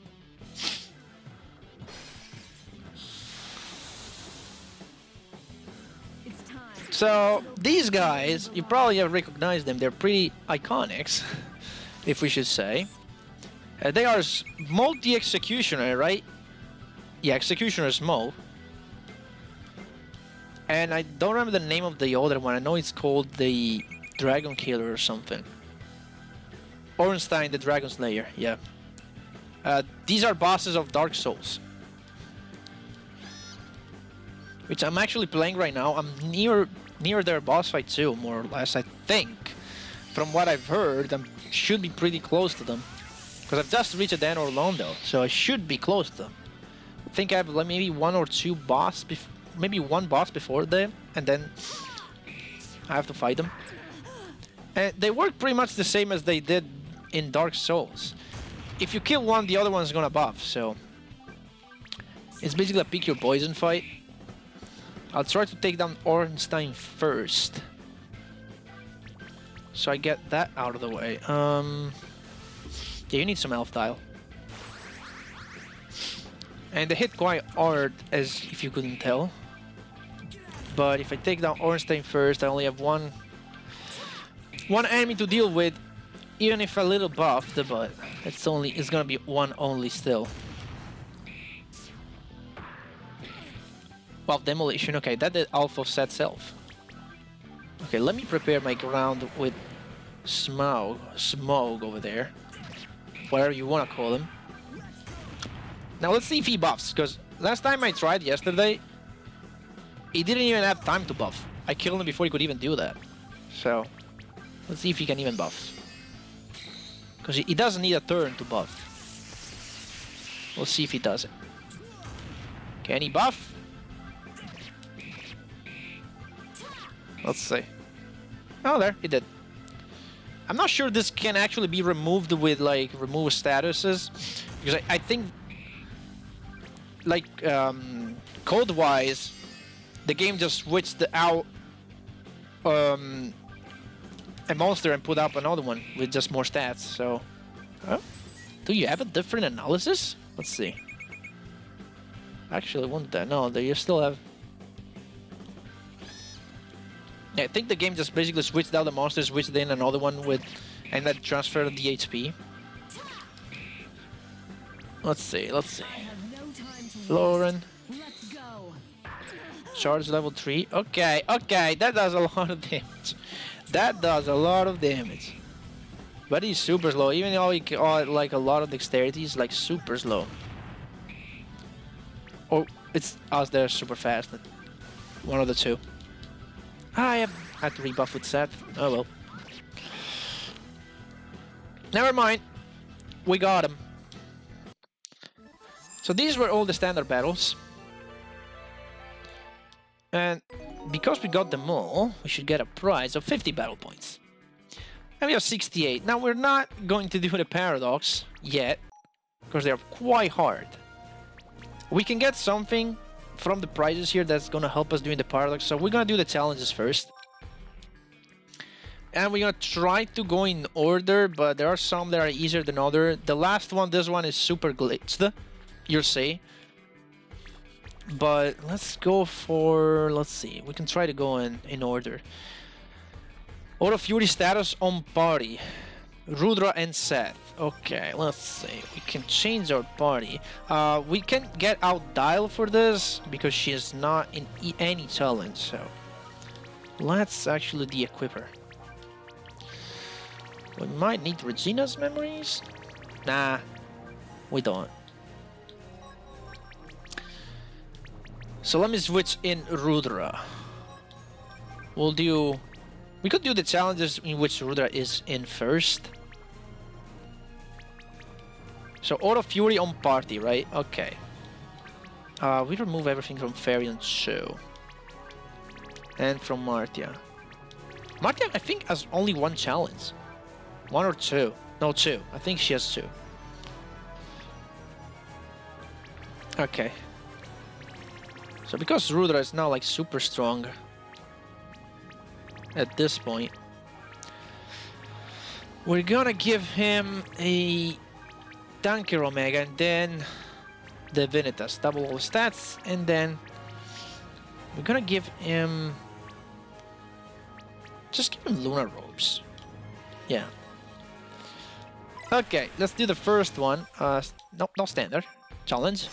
So these guys, you probably have recognized them. They're pretty iconics, if we should say. They are multi-executioner, right? Yeah, Executioner is Mo. And I don't remember the name of the other one. I know it's called the Dragon Killer or something. Ornstein, the Dragon Slayer, yeah. These are bosses of Dark Souls. Which I'm actually playing right now. I'm near their boss fight too, more or less, I think. From what I've heard, I should be pretty close to them. Because I've just reached Dan Orlando, so I should be close to them. I think I have like maybe one or two boss, maybe one boss before them, and then I have to fight them. And they work pretty much the same as they did in Dark Souls. If you kill one, the other one's gonna buff, so it's basically a pick your poison fight. I'll try to take down Ornstein first, so I get that out of the way. Yeah, you need some health dial. And they hit quite hard, as if you couldn't tell. But if I take down Ornstein first, I only have one enemy to deal with, even if a little buffed, but it's gonna be one only still. Well, Demolition, okay, that did Alpha of Seth's Self. Okay, let me prepare my ground with Smog over there. Whatever you wanna call him. Now let's see if he buffs, because last time I tried yesterday, he didn't even have time to buff. I killed him before he could even do that. So, let's see if he can even buff. Because he doesn't need a turn to buff. We'll see if he does it. Can he buff? Let's see. Oh, there, he did. I'm not sure this can actually be removed with, like, remove statuses. Because I think, like, code-wise, the game just switched out a monster and put up another one with just more stats, so... Oh, do you have a different analysis? Let's see. Actually, won't that? No, you still have... Yeah, I think the game just basically switched out the monster, switched in another one with... and then transferred the HP. Let's see, let's see. Lauren. Charge level 3. Okay, okay, that does a lot of damage. That does a lot of damage. But he's super slow. Even though he got like a lot of dexterity, he's like super slow. Oh, it's us there super fast. One of the two. I had to rebuff with Seth. Oh well. Never mind. We got him. So these were all the standard battles. And because we got them all, we should get a prize of 50 battle points. And we have 68. Now we're not going to do the paradox, yet, because they're quite hard. We can get something from the prizes here that's gonna help us during the paradox, so we're gonna do the challenges first. And we're gonna try to go in order, but there are some that are easier than other. The last one, this one is super glitched, you'll see. But let's go for, let's see, we can try to go in order. Auto Fury status on party. Rudra and Seth. Okay, let's see. We can change our party. We can get out Dial for this because she is not in any challenge. So let's actually de-equip her. We might need Regina's memories. Nah, we don't. So let me switch in Rudra. We'll do. We could do the challenges in which Rudra is in first. So Auto Fury on party, right? Okay. We remove everything from Fairy and Shu. And from Martia. Martia, I think, has only one challenge. One or two. No, two. I think she has two. Okay. So because Rudra is now like super strong at this point, we're gonna give him a Tanker Omega and then Divinitas, double all stats, and then we're gonna give him, just give him Lunar Robes. Yeah. Okay, let's do the first one. No standard challenge.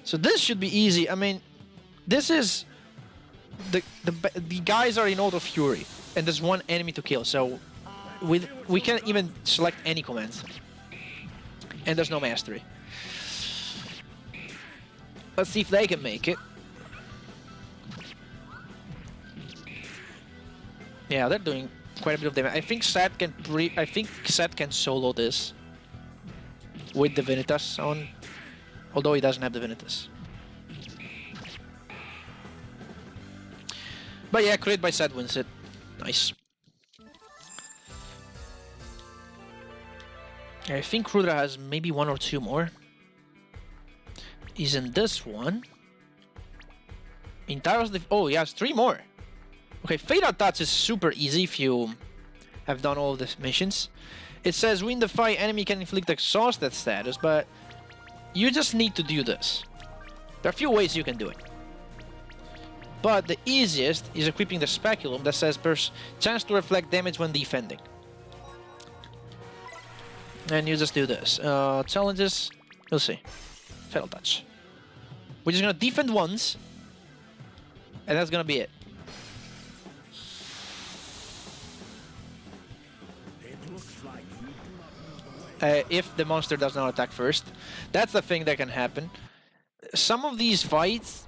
So this should be easy. I mean, this is the guys are in Auto Fury, and there's one enemy to kill. So we can't even select any commands, and there's no mastery. Let's see if they can make it. Yeah, they're doing quite a bit of damage. I think Seth can solo this with Divinitas on. Although he doesn't have Divinitas. But yeah, crit by Seth wins it. Nice. I think Rudra has maybe one or two more. He's in this one. In Tyros, oh, he has three more. Okay, Fatal Touch is super easy if you have done all of the missions. It says win the fight, enemy can inflict exhausted status, but you just need to do this. There are a few ways you can do it. But the easiest is equipping the Speculum that says chance to reflect damage when defending. And you just do this. Challenges, we'll see. Fatal Touch. We're just gonna defend once, and that's gonna be it. If the monster does not attack first. That's the thing that can happen. Some of these fights,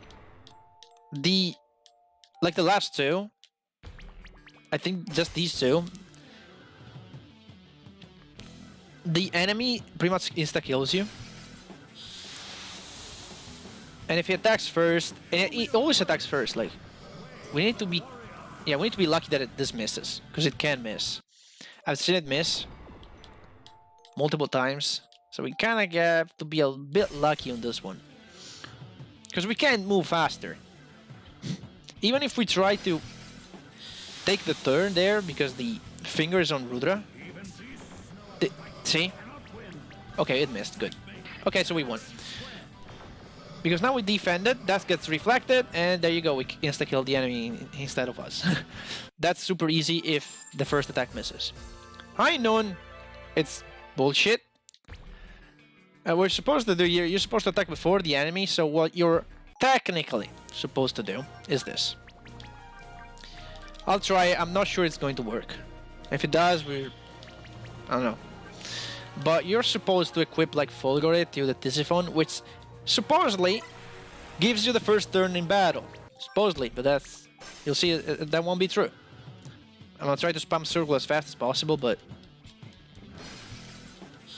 like the last two, I think just these two, the enemy pretty much insta-kills you. And if he attacks first, and he always attacks first, like, we need to be lucky that this misses, because it can miss. I've seen it miss multiple times, so we kind of have to be a bit lucky on this one, because we can't move faster. Even if we try to take the turn there, because the finger is on Rudra. See? Okay, it missed. Good. Okay, so we won. Because now we defended, that gets reflected, and there you go, we insta-kill the enemy instead of us. That's super easy if the first attack misses. High Noon, it's bullshit. We're supposed to do here, you're supposed to attack before the enemy, so what you're technically supposed to do is this. I'll try it, I'm not sure it's going to work. If it does, I don't know. But you're supposed to equip like Fulgore to the Tisiphone, which supposedly gives you the first turn in battle. Supposedly, but that's... You'll see that won't be true. I'm gonna try to spam circle as fast as possible, but...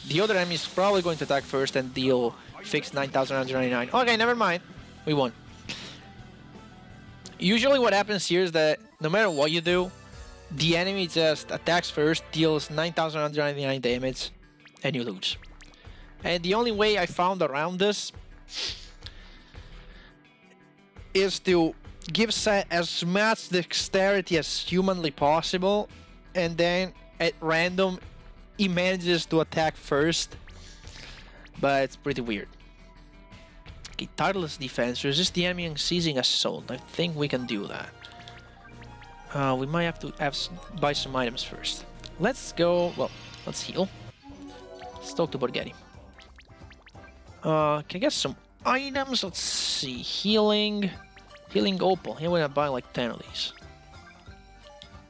The other enemy is probably going to attack first and deal fix 9,999. Okay, never mind. We won. Usually what happens here is that no matter what you do, the enemy just attacks first, deals 9,999 damage, and you lose. And the only way I found around this is to give Seth as much dexterity as humanly possible, and then at random he manages to attack first, but it's pretty weird. Okay, tireless defense, resist the enemy and seizing assault. I think we can do that. We might have to buy some items first. Let's go, well, let's heal. Let's talk to Borghetti. Can I get some items? Let's see, healing opal. Here we're gonna buy like 10 of these.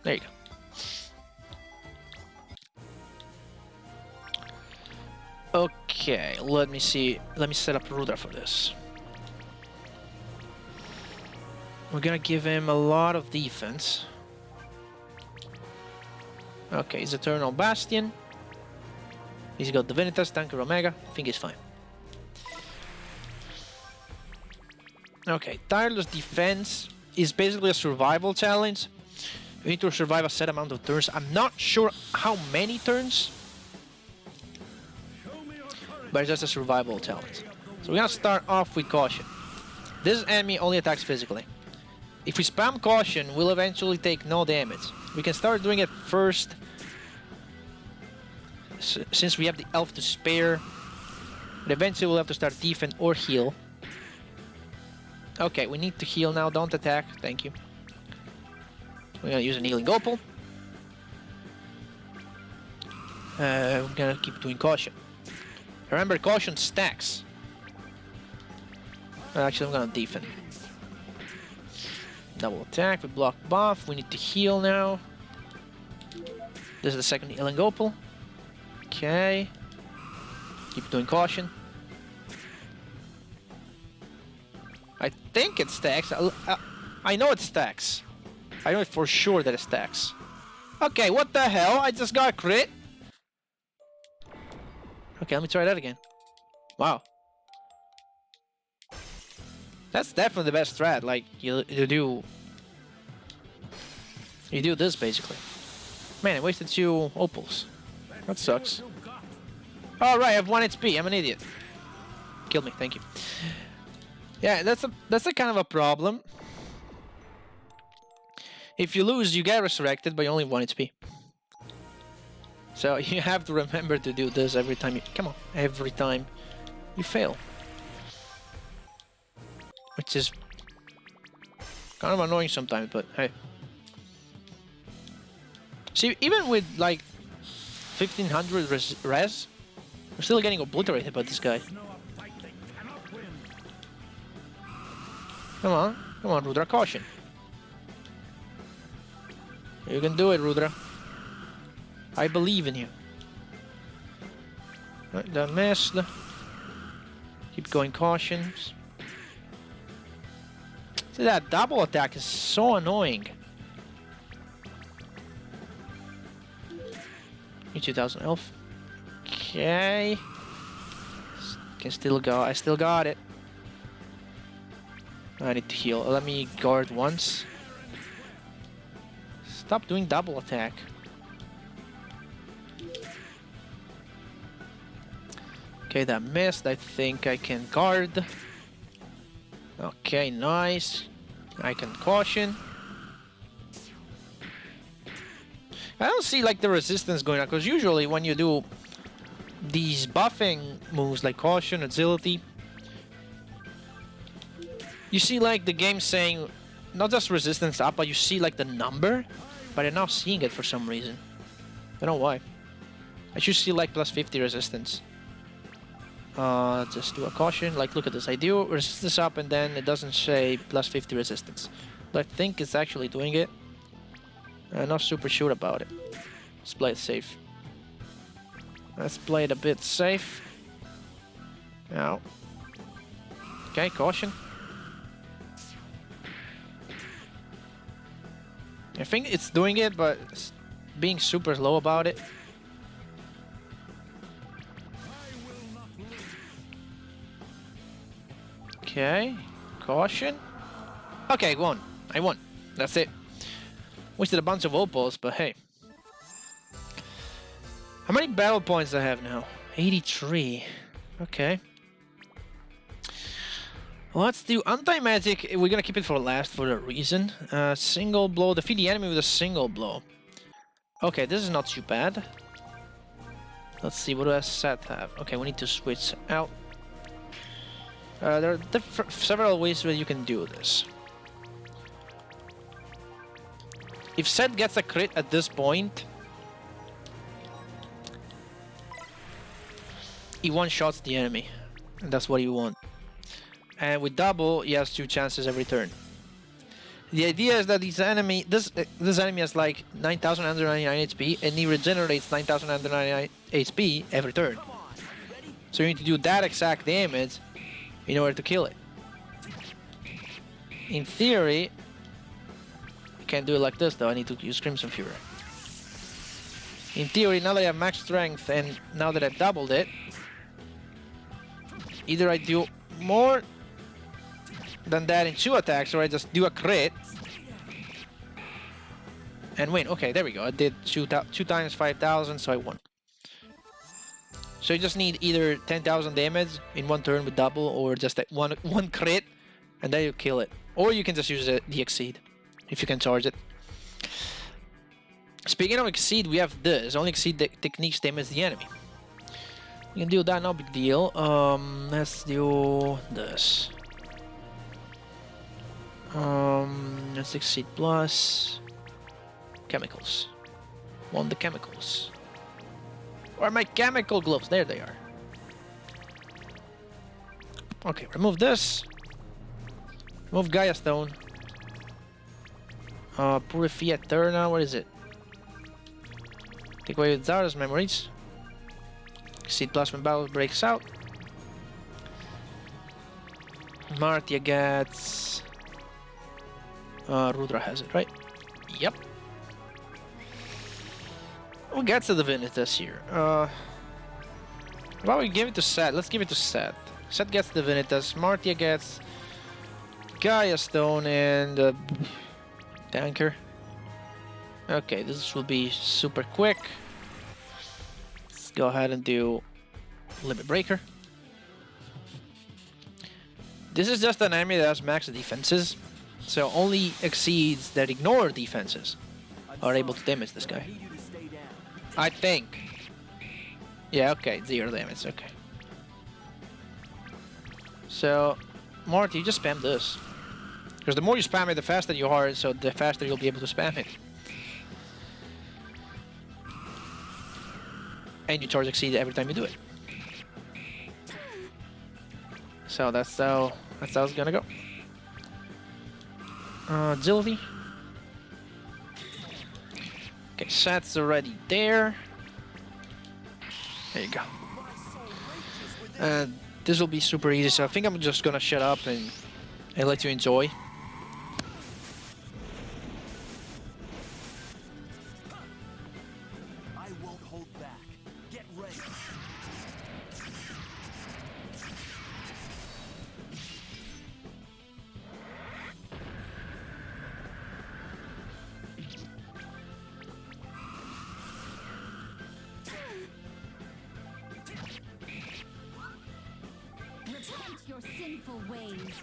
There you go. Okay, let me see. Let me set up Rudra for this. We're gonna give him a lot of defense. Okay, he's Eternal Bastion. He's got Divinitas, Tanker Omega. I think he's fine. Okay, tireless defense is basically a survival challenge. You need to survive a set amount of turns. I'm not sure how many turns, but it's just a survival challenge. So we're gonna start off with Caution. This enemy only attacks physically. If we spam Caution, we'll eventually take no damage. We can start doing it first, since we have the elf to spare. But eventually we'll have to start defend or heal. Okay, we need to heal now, don't attack, thank you. We're gonna use an healing opal. We're gonna keep doing Caution. Remember, Caution stacks. Actually, I'm gonna defend. Double attack with block buff. We need to heal now. This is the second healing opal. Okay. Keep doing Caution. I think it stacks. I know it stacks. I know for sure that it stacks. Okay, what the hell? I just got a crit. Okay, let me try that again. Wow. That's definitely the best strat. Like, you do this basically. Man, I wasted 2 opals. That sucks. Alright, I have 1 HP. I'm an idiot. Kill me, thank you. Yeah, that's a kind of a problem. If you lose, you get resurrected, but you only 1 HP. So you have to remember to do this every time you... Come on, every time you fail. Which is kind of annoying sometimes, but hey. See, even with like 1500 res, we're still getting obliterated by this guy. Come on, Rudra, Caution. You can do it, Rudra. I believe in you. Right, that missed. Keep going, Cautions. See, that double attack is so annoying. 2000 health. Okay. I still got it. I need to heal. Let me guard once. Stop doing double attack. Okay, that missed. I think I can guard. Okay, nice. I can Caution. I don't see like the resistance going on, because usually when you do these buffing moves like Caution, Agility, you see like the game saying not just resistance up, but you see like the number, but I'm not seeing it for some reason. I don't know why. I should see like plus 50 resistance. Just do a Caution. Like, look at this. I do resistance up and then it doesn't say plus 50 resistance. But I think it's actually doing it. I'm not super sure about it. Let's play it safe. Let's play it a bit safe. Now. Okay, Caution. I think it's doing it, but it's being super slow about it. Okay, Caution. Okay, won. I won. That's it. Wasted a bunch of opals, but hey. How many battle points do I have now? 83. Okay. Let's do anti-magic. We're gonna keep it for last for a reason. Single blow. Defeat the enemy with a single blow. Okay, this is not too bad. Let's see, what does Seth have? Okay, we need to switch out. There are several ways where you can do this. If Seth gets a crit at this point, he one-shots the enemy. And that's what you want. And with double, he has 2 chances every turn. The idea is that this enemy has like 9,999 HP, and he regenerates 9,999 HP every turn. So you need to do that exact damage in order to kill it. In theory, you can't do it like this though. I need to use Crimson Fury. In theory, now that I have max strength and now that I've doubled it, either I do more than that in 2 attacks, or I just do a crit and win. Okay, there we go. I did 2 times 5,000, so I won. So you just need either 10,000 damage in 1 turn with double, or just that one crit, and then you kill it. Or you can just use the Exceed, if you can charge it. Speaking of Exceed, we have this. Only Exceed techniques damage the enemy. You can do that, no big deal. Let's do this. Let's Exceed plus chemicals. Want the chemicals. Where are my chemical gloves? There they are. Okay, remove this. Remove Gaia Stone. Purify Eterna, what is it? Take away Zara's memories. Exceed plus when battle breaks out. Martia gets... Rudra has it, right? Yep. Who gets the Divinitas here? How about we give it to Seth? Let's give it to Seth. Seth gets Divinitas. Martia gets Gaia Stone and Tanker. Okay, this will be super quick. Let's go ahead and do Limit Breaker. This is just an enemy that has max defenses, so only Exceeds that ignore defenses are able to damage this guy. I think. Yeah, okay, 0 damage, okay. So, Marty, you just spam this. Because the more you spam it, the faster you are, so the faster you'll be able to spam it. And you charge Exceed every time you do it. So that's how it's gonna go. Agility. Okay, Seth's already there. There you go. This will be super easy, so I think I'm just gonna shut up and let you enjoy. I won't hold back. Get ready. Repent your sinful ways.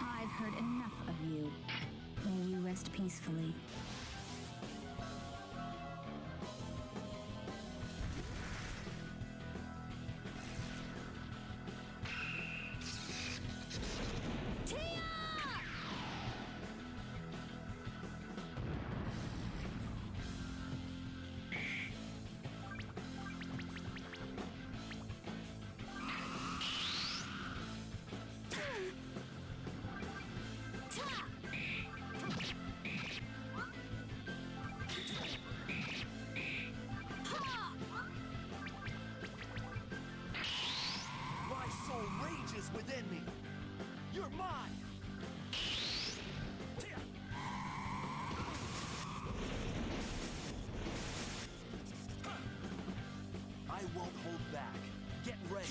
I've heard enough of you. May you rest peacefully. My soul rages within me. You're mine. I won't hold back. Get ready.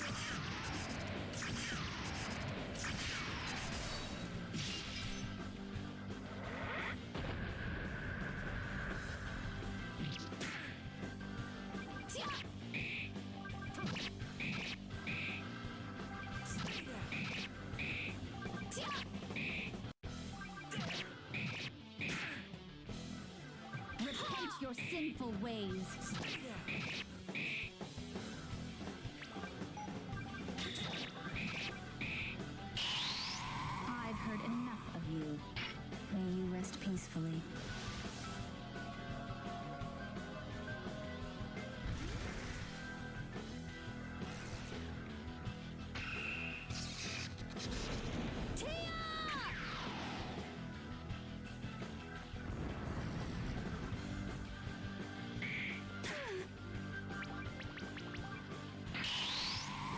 Repent your sinful ways. I've heard enough of you. May you rest peacefully.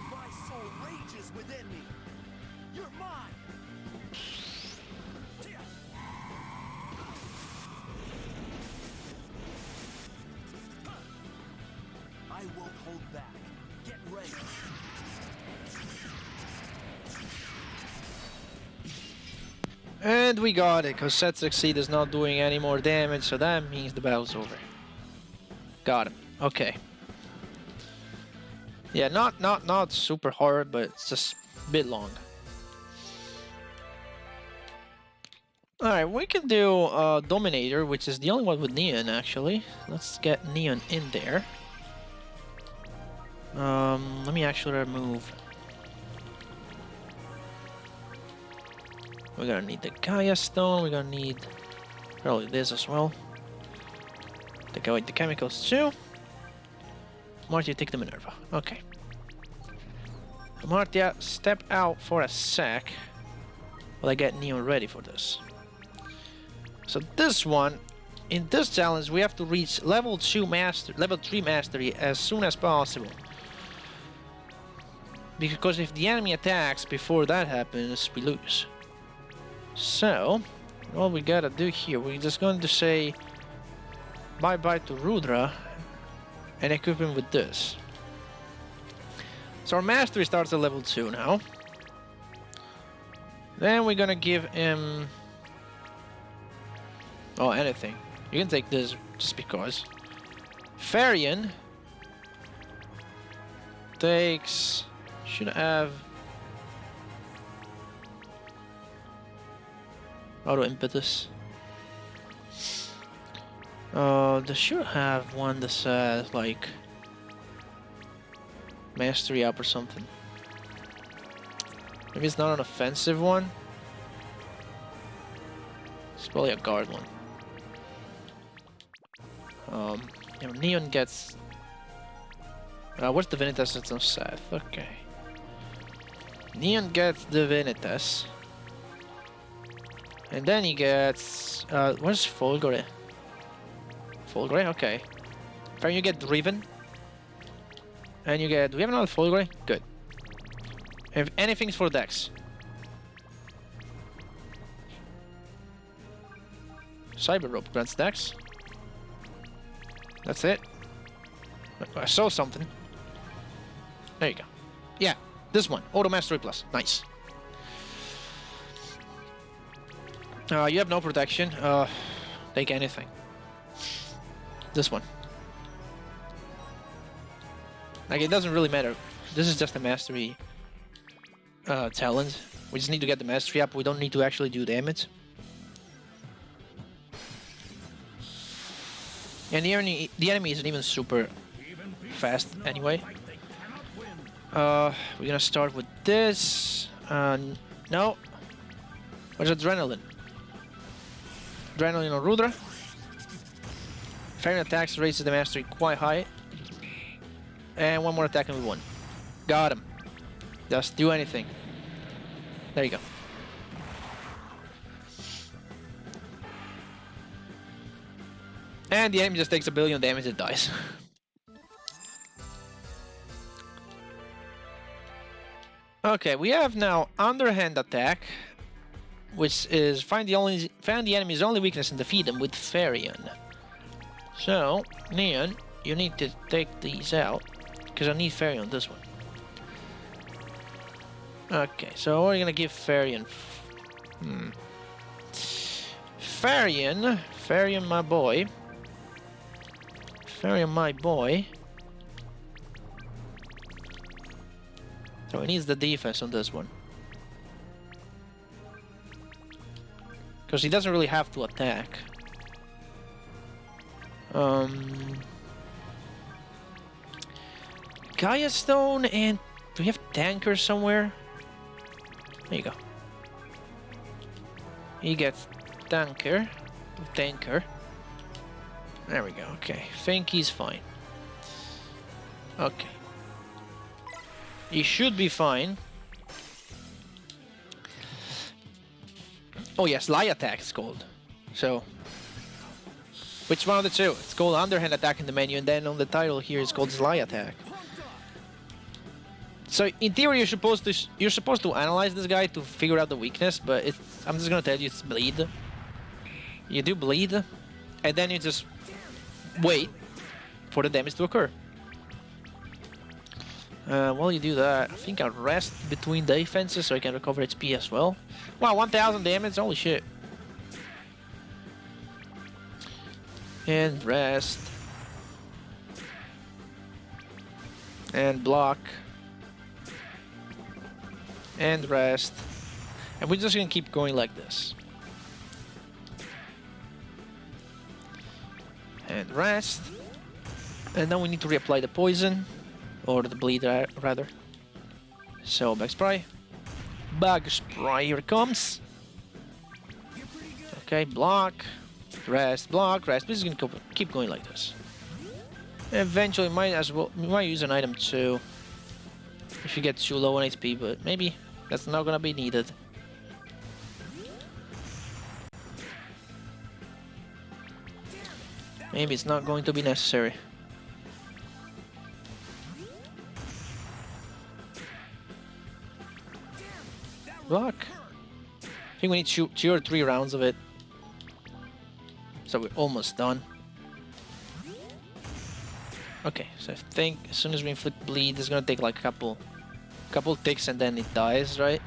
My soul rages within me. You're mine. I won't hold back. Get ready. And we got it, because Seth Succeed is not doing any more damage, so that means the battle's over. Got him. Okay. Yeah, not super hard, but it's just a bit long. Alright, we can do Dominator, which is the only one with Neon, actually. Let's get Neon in there. Let me actually remove. We're gonna need the Gaia Stone, we're gonna need probably this as well. Take away the chemicals too. Martia, take the Minerva. Okay. Martia, step out for a sec while I get Neon ready for this. So this one, in this challenge, we have to reach level 3 mastery as soon as possible. Because if the enemy attacks before that happens, we lose. So, what we gotta do here, we're just going to say bye-bye to Rudra and equip him with this. So our mastery starts at level 2 now. Then we're gonna give him... oh, anything. You can take this just because. Farian takes... should have... auto impetus. They should have one that says like mastery up or something. Maybe it's not an offensive one. It's probably a guard one. You know, Neon gets. What's Divinitas? It's on Seth. Okay. Neon gets Divinitas. And then he gets... where's Fulgore? Fulgore? Okay. Then you get Driven. And you get... do we have another Fulgore? Good. If anything's for Dex. Cyber Rope grants Dex. That's it. I saw something. There you go. Yeah, this one. Auto Mastery Plus. Nice. You have no protection. Take anything. This one. Like, it doesn't really matter. This is just a mastery talent. We just need to get the mastery up. We don't need to actually do damage. And the enemy isn't even super fast anyway. We're gonna start with this. No. Where's Adrenaline? Adrenaline on Rudra. Fairy attacks raises the mastery quite high. And one more attack and we won. Got him. Just do anything. There you go. And the enemy just takes 1 billion damage and dies. Okay, we have now underhand attack, which is find the enemy's only weakness and defeat them with Farian. So, Neon, you need to take these out, because I need Farian on this one. Okay, so we're gonna give Farian. Farian, my boy. Farian, my boy. So he needs the defense on this one. Because he doesn't really have to attack. Gaia Stone and... Do we have Tanker somewhere? There you go. He gets Tanker. There we go, okay. Think he's fine. Okay. He should be fine. Oh yes, Lie Attack is called. So... Which one of the two? It's called Underhand Attack in the menu, and then on the title here it's called Sly Attack. So in theory you're supposed to analyze this guy to figure out the weakness, but I'm just gonna tell you it's bleed. You do bleed, and then you just wait for the damage to occur. While you do that, I think I'll rest between defenses so I can recover HP as well. Wow, 1000 damage, holy shit. And rest. And block. And rest. And we're just gonna keep going like this. And rest. And then we need to reapply the poison. Or the bleed, rather. So, bug spray. Bug spray, here it comes. Okay, block. Rest, block, rest. We're just gonna keep going like this. Eventually, we might use an item too. If you get too low on HP, but maybe that's not gonna be needed. Maybe it's not going to be necessary. Block. I think we need two or 3 rounds of it. So we're almost done. Okay, so I think as soon as we inflict bleed, it's gonna take like a couple ticks and then it dies, right?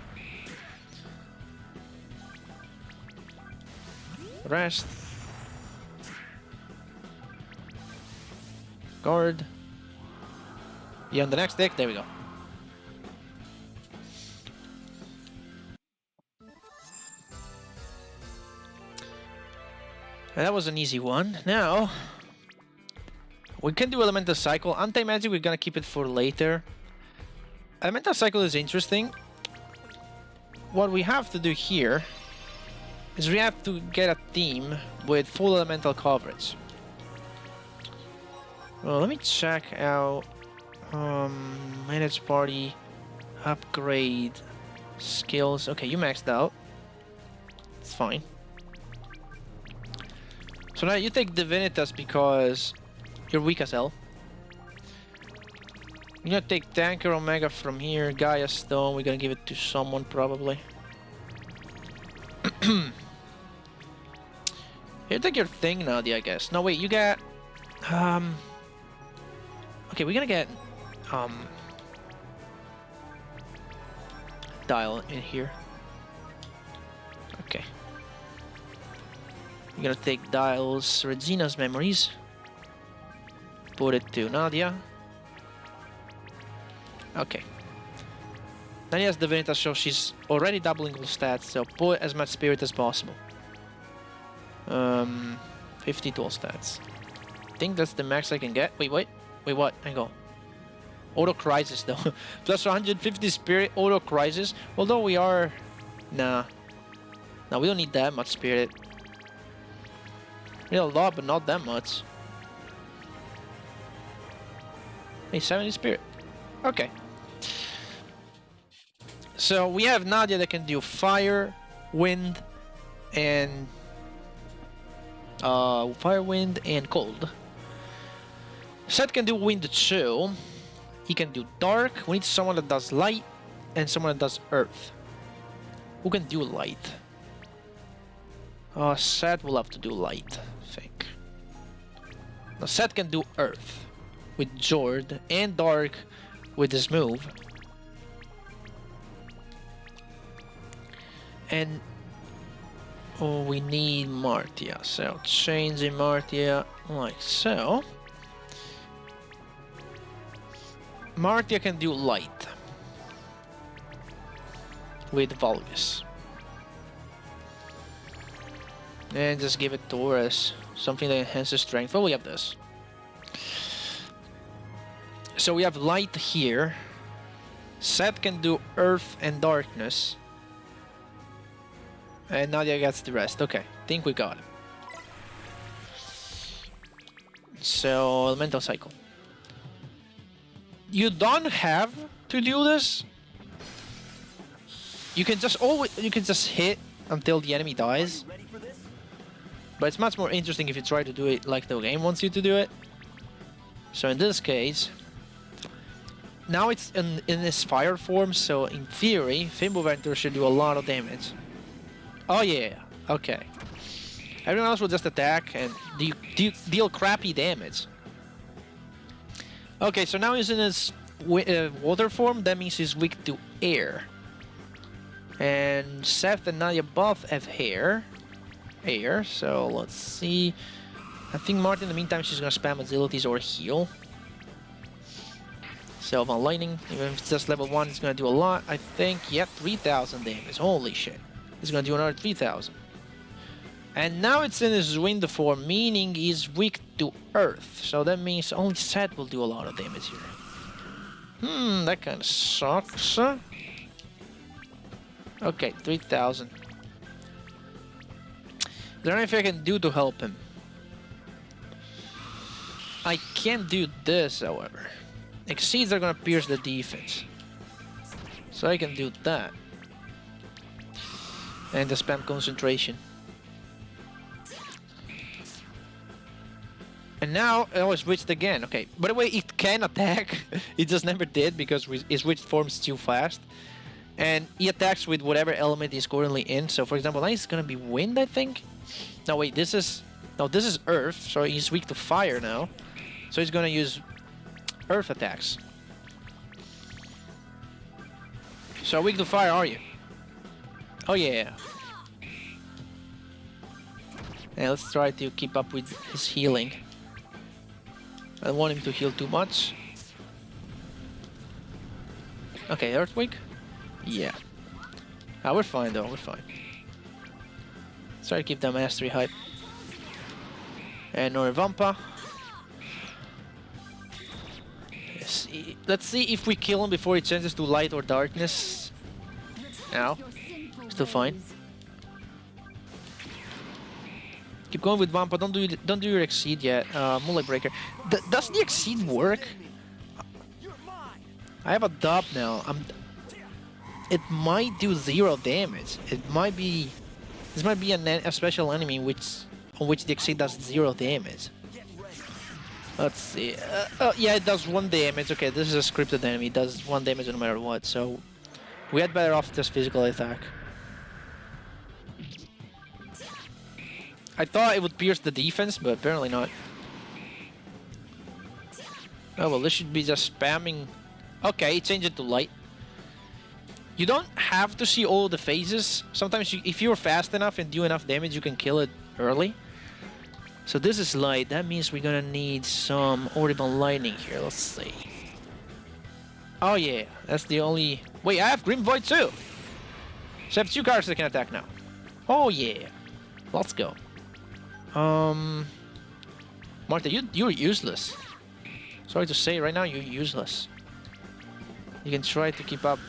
Rest. Guard. Yeah, on the next tick, there we go. That was an easy one. Now, we can do Elemental Cycle. Anti-Magic, we're gonna keep it for later. Elemental Cycle is interesting. What we have to do here is we have to get a team with full elemental coverage. Well, let me check out manage party, upgrade, skills. Okay, you maxed out. It's fine. So now you take Divinitas because you're weak as hell. You're gonna take Tanker Omega from here, Gaia Stone, we're gonna give it to someone probably. You take your thing, Nadia, I guess. No, wait, you get... Okay, we're gonna get... Dial in here. Okay. We're gonna take Dial's Regina's memories. Put it to Nadia. Okay. Nadia's Divinitas, so she's already doubling all stats, so put as much spirit as possible. 50 to all stats. I think that's the max I can get. Wait, what? Hang on. Auto Crisis though. Plus 150 spirit, Auto Crisis. Although we are... Nah. No, we don't need that much spirit. We need a lot, but not that much. Hey, 70 spirit. Okay. So we have Nadia that can do fire, wind, and... fire, wind, and cold. Seth can do wind too. He can do dark. We need someone that does light and someone that does earth. Who can do light? Seth will have to do light, I think. Now Seth can do earth with Jord and dark with his move. And oh, we need Martia, so changing Martia like so. Martia can do light with Vulgus. And just give it to her as something that enhances strength. Oh, we have this. So we have light here. Seth can do earth and darkness. And Nadia gets the rest. Okay, think we got it. So, elemental cycle. You don't have to do this. You can just hit until the enemy dies. But it's much more interesting if you try to do it like the game wants you to do it. So in this case, now it's in this fire form, so in theory, Fimbulventr should do a lot of damage. Oh yeah, okay. Everyone else will just attack and deal crappy damage. Okay, so now he's in his water form, that means he's weak to air. And Seth and Nadia both have air, so let's see. I think Martin, in the meantime, she's gonna spam agilities or heal. So on lightning, even if it's just level 1, it's gonna do a lot. I think, yep, 3,000 damage. Holy shit. It's gonna do another 3,000. And now it's in his wind form, meaning he's weak to earth. So that means only Seth will do a lot of damage here. That kinda sucks. Okay, 3,000. Is there anything I can do to help him? I can't do this, however. Exceeds are gonna pierce the defense. So I can do that. And the spam concentration. And now I switched again. Okay, by the way, it can attack. It just never did because it switched forms too fast. And he attacks with whatever element he's currently in. So for example, now it's gonna be wind, I think. No, wait, this is earth. So he's weak to fire now. So he's gonna use earth attacks. So how weak to fire are you? Oh yeah. Yeah, let's try to keep up with his healing. I don't want him to heal too much. Okay, earthquake? Yeah. Ah, we're fine though, we're fine. Let's try to keep that mastery hype. And Norvampa. Let's see if we kill him before he changes to light or darkness. Ow. Still fine. Keep going with Vampa. Don't do your exceed yet. Moonlight Breaker. Does the exceed work? I have a dub now. It might do 0 damage. It might be. This might be a special enemy on which the exceed does 0 damage. Let's see. Yeah, it does 1 damage. Okay, this is a scripted enemy. It does 1 damage no matter what. So we had better off just physical attack. I thought it would pierce the defense, but apparently not. Oh well, this should be just spamming. Okay, change it to light. You don't have to see all the phases. Sometimes if you're fast enough and do enough damage, you can kill it early. So this is light. That means we're gonna need some Audible Lightning here. Let's see. Oh yeah, that's the only... Wait, I have Grim Void too! So I have 2 cards that can attack now. Oh yeah. Let's go. Marta, you're useless. Sorry to say, right now you're useless. You can try to keep up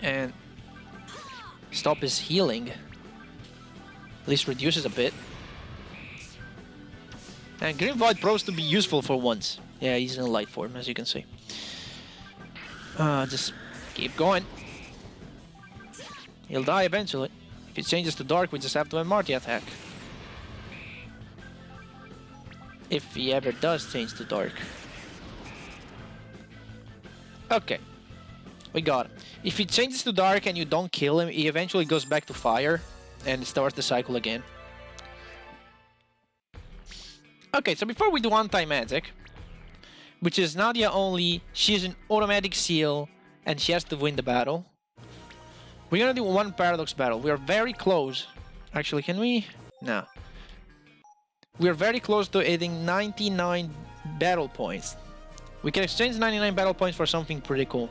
and stop his healing. At least reduces a bit. And Grim Void proves to be useful for once. Yeah, he's in a light form, as you can see. Just keep going. He'll die eventually. If it changes to dark, we just have to have Marty attack. If he ever does change to dark. Okay. We got him. If he changes to dark and you don't kill him, he eventually goes back to fire and starts the cycle again. Okay, so before we do anti-magic, which is Nadia only, she's an automatic seal and she has to win the battle. We're gonna do one paradox battle. We are very close. Actually, can we? No. We are very close to hitting 99 battle points. We can exchange 99 battle points for something pretty cool.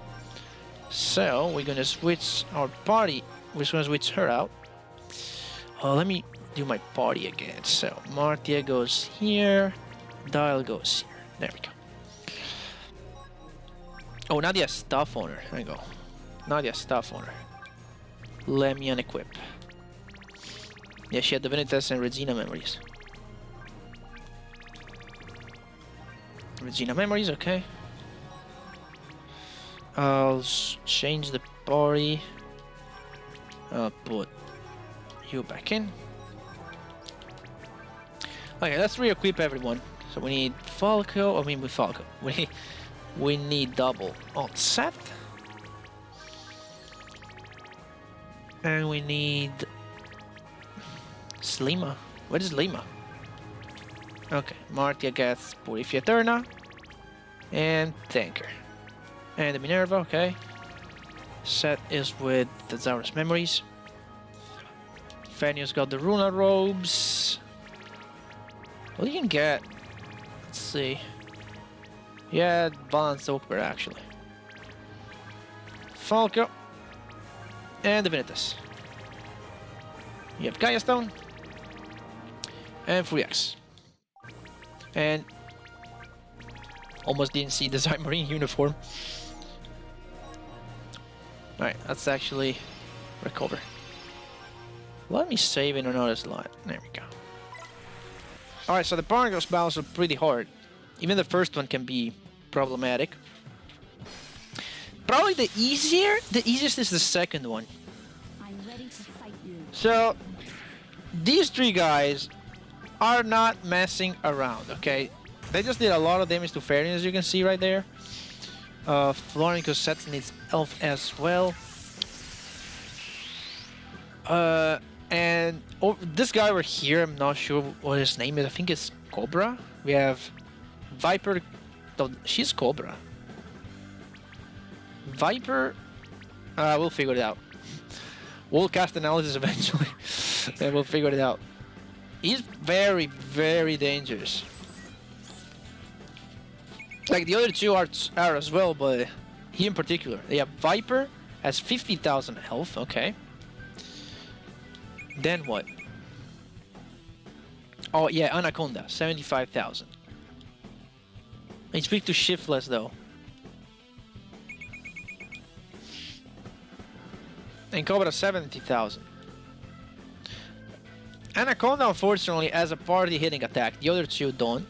So, we're gonna switch our party. We're just gonna switch her out. Let me do my party again. So, Martia goes here. Dial goes here. There we go. Oh, Nadia stuff on her. There you go. Nadia stuff on her. Let me unequip. Yeah, she had Divinitas and Regina memories. Regina memories, okay. I'll change the party. I'll put you back in. Okay, let's re-equip everyone. So we need Falco. I mean, with Falco, we need double on Seth, and we need Slima. What is Lima? Okay, Martia gets Purifia Eterna and Tanker. And the Minerva, okay. Seth is with the Zaurus Memories. Fenius got the Runa Robes. What you can get? Let's see. Yeah, balanced Oakbird actually. Falco. And Divinitas. You have Gaia Stone. And 3X. And almost didn't see the Marine uniform. Alright, let's actually recover. Let me save in another slot. There we go. Alright, so the Paradox battles are pretty hard. Even the first one can be problematic. Probably the easiest is the second one. I'm ready to fight you. So, these three guys are not messing around, okay? They just did a lot of damage to Farian, as you can see right there. Florian Cosette needs Elf as well. And this guy over here, I'm not sure what his name is. I think it's Cobra. We have Viper. No, she's Cobra. Viper. We'll figure it out. We'll cast analysis eventually, and we'll figure it out. He's very, very dangerous. Like the other two are as well, but he in particular. Yeah, Viper has 50,000 health. Okay. Then what? Oh yeah, Anaconda, 75,000. It's weak to shiftless though. And Cobra 70,000. Anaconda unfortunately has a party hitting attack. The other two don't.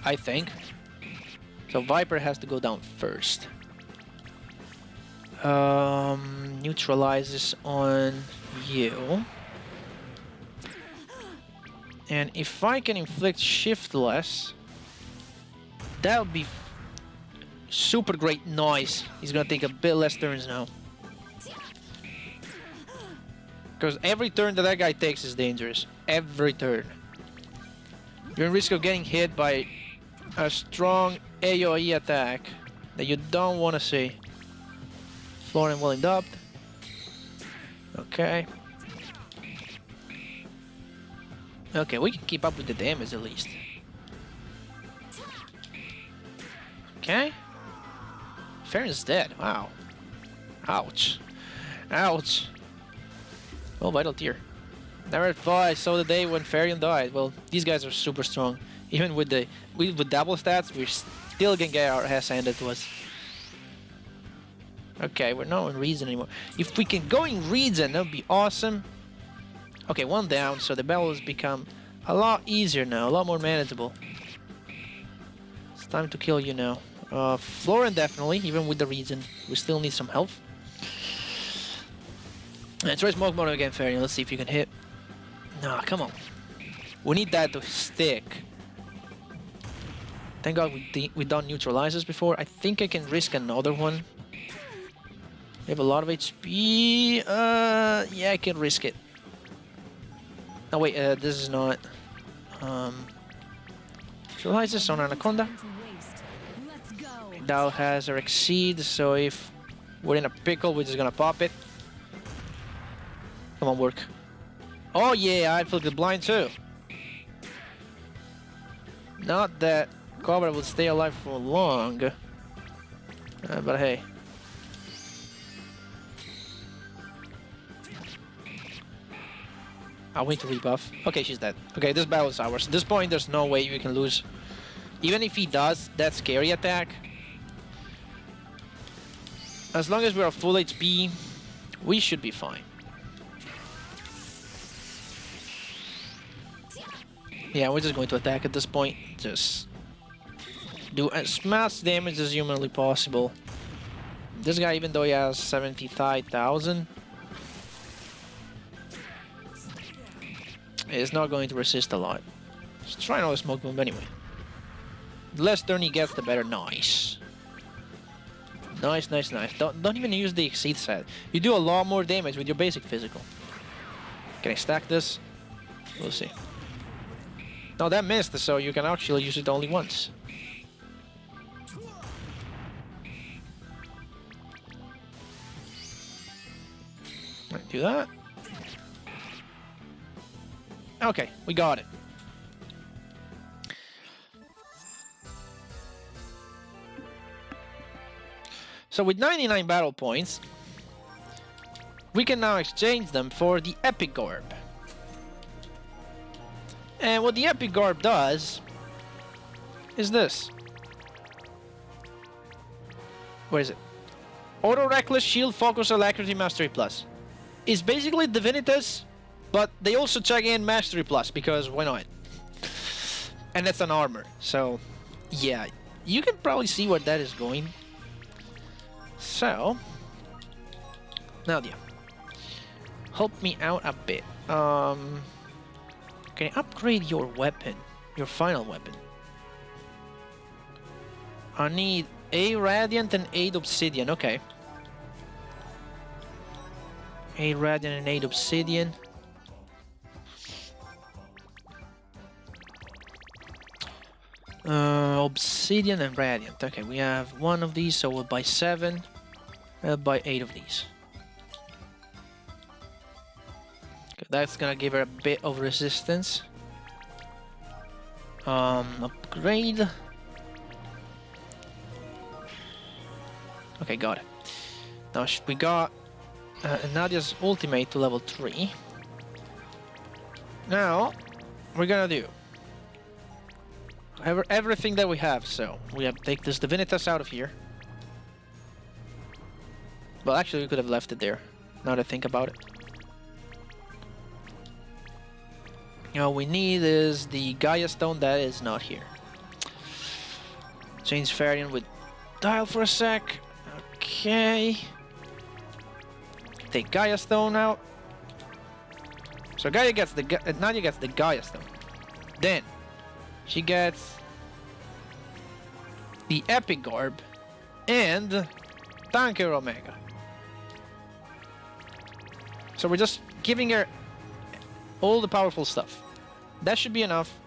I think. So Viper has to go down first. Neutralizes on you. And if I can inflict shiftless, that would be super great noise. He's gonna take a bit less turns now. Because every turn that guy takes is dangerous. Every turn. You're in risk of getting hit by a strong AoE attack that you don't want to see. Florian well endowed. Okay. Okay, we can keep up with the damage at least. Okay. Farron's dead. Wow. Ouch. Ouch. Oh, Vital Tear. Never thought I saw the day when Farion died. Well, these guys are super strong. Even with the with double stats, we still can get our ass handed to us. Okay, we're not in Reason anymore. If we can go in Reason, that would be awesome. Okay, one down, so the battle has become a lot easier now, a lot more manageable. It's time to kill you now. Florian definitely, even with the Reason, we still need some health. Let's try Smoke Mono again, Farion. Let's see if you can hit. Nah, come on. We need that to stick. Thank God we done neutralizers before. I think I can risk another one. We have a lot of HP. Yeah, I can risk it. Oh wait, this is not. Neutralizers on Anaconda. Dao has her exceed, so if we're in a pickle, we're just gonna pop it. Come on, work. Oh yeah, I feel good blind too. Not that Cobra will stay alive for long, but hey. I need to rebuff. Okay, she's dead. Okay, this battle is ours. At this point, there's no way you can lose. Even if he does that scary attack, as long as we're at full HP, we should be fine. Yeah, we're just going to attack at this point. Just do as much damage as humanly possible. This guy, even though he has 75,000, is not going to resist a lot. Let's try another smoke bomb anyway. The less turn he gets, the better. Nice. Nice, nice, nice. Don't even use the exceed set. You do a lot more damage with your basic physical. Can I stack this? We'll see. No, that missed, so you can actually use it only once. Do that. Okay, we got it. So with 99 battle points, we can now exchange them for the Epic Garb. And what the Epic Garb does is this. Where is it? Auto Reckless Shield Focus Alacrity Mastery Plus. It's basically Divinitas, but they also check in Mastery Plus because why not? And that's an armor. So yeah, you can probably see where that is going. So Nadia, help me out a bit. Can I upgrade your weapon? Your final weapon? I need a Radiant and 8 Obsidian. Okay. 8 Radiant and 8 Obsidian. Obsidian and Radiant. Okay, we have one of these, so we'll buy 7. We'll buy 8 of these. Okay, that's gonna give her a bit of resistance. Upgrade. Okay, got it. Now we got Nadia's ultimate to level 3. Now we're gonna do everything that we have. So we have to take this Divinitas out of here. Well, actually, we could have left it there. Now that I think about it. All we need is the Gaia Stone that is not here. Change variant with Dial for a sec. Okay. Take Gaia Stone out. So Gaia gets the Nadia gets the Gaia Stone. Then she gets the Epic Garb and Tanker Omega. So we're just giving her all the powerful stuff. That should be enough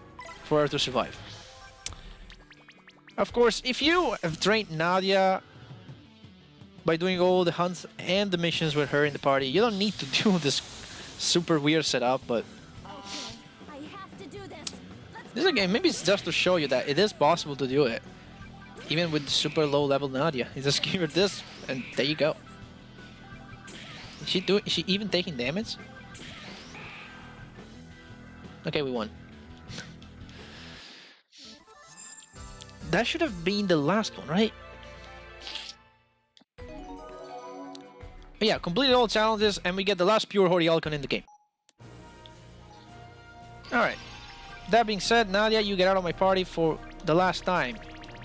for her to survive. Of course, if you have trained Nadia by doing all the hunts and the missions with her in the party, you don't need to do this super weird setup, but I have to do this. this again, maybe it's just to show you that it is possible to do it. Even with super low level Nadia. You just give her this and there you go. Is she even taking damage? Okay, we won. That should have been the last one, right? But yeah, completed all challenges and we get the last pure Horialcon in the game. Alright. That being said, Nadia, you get out of my party for the last time.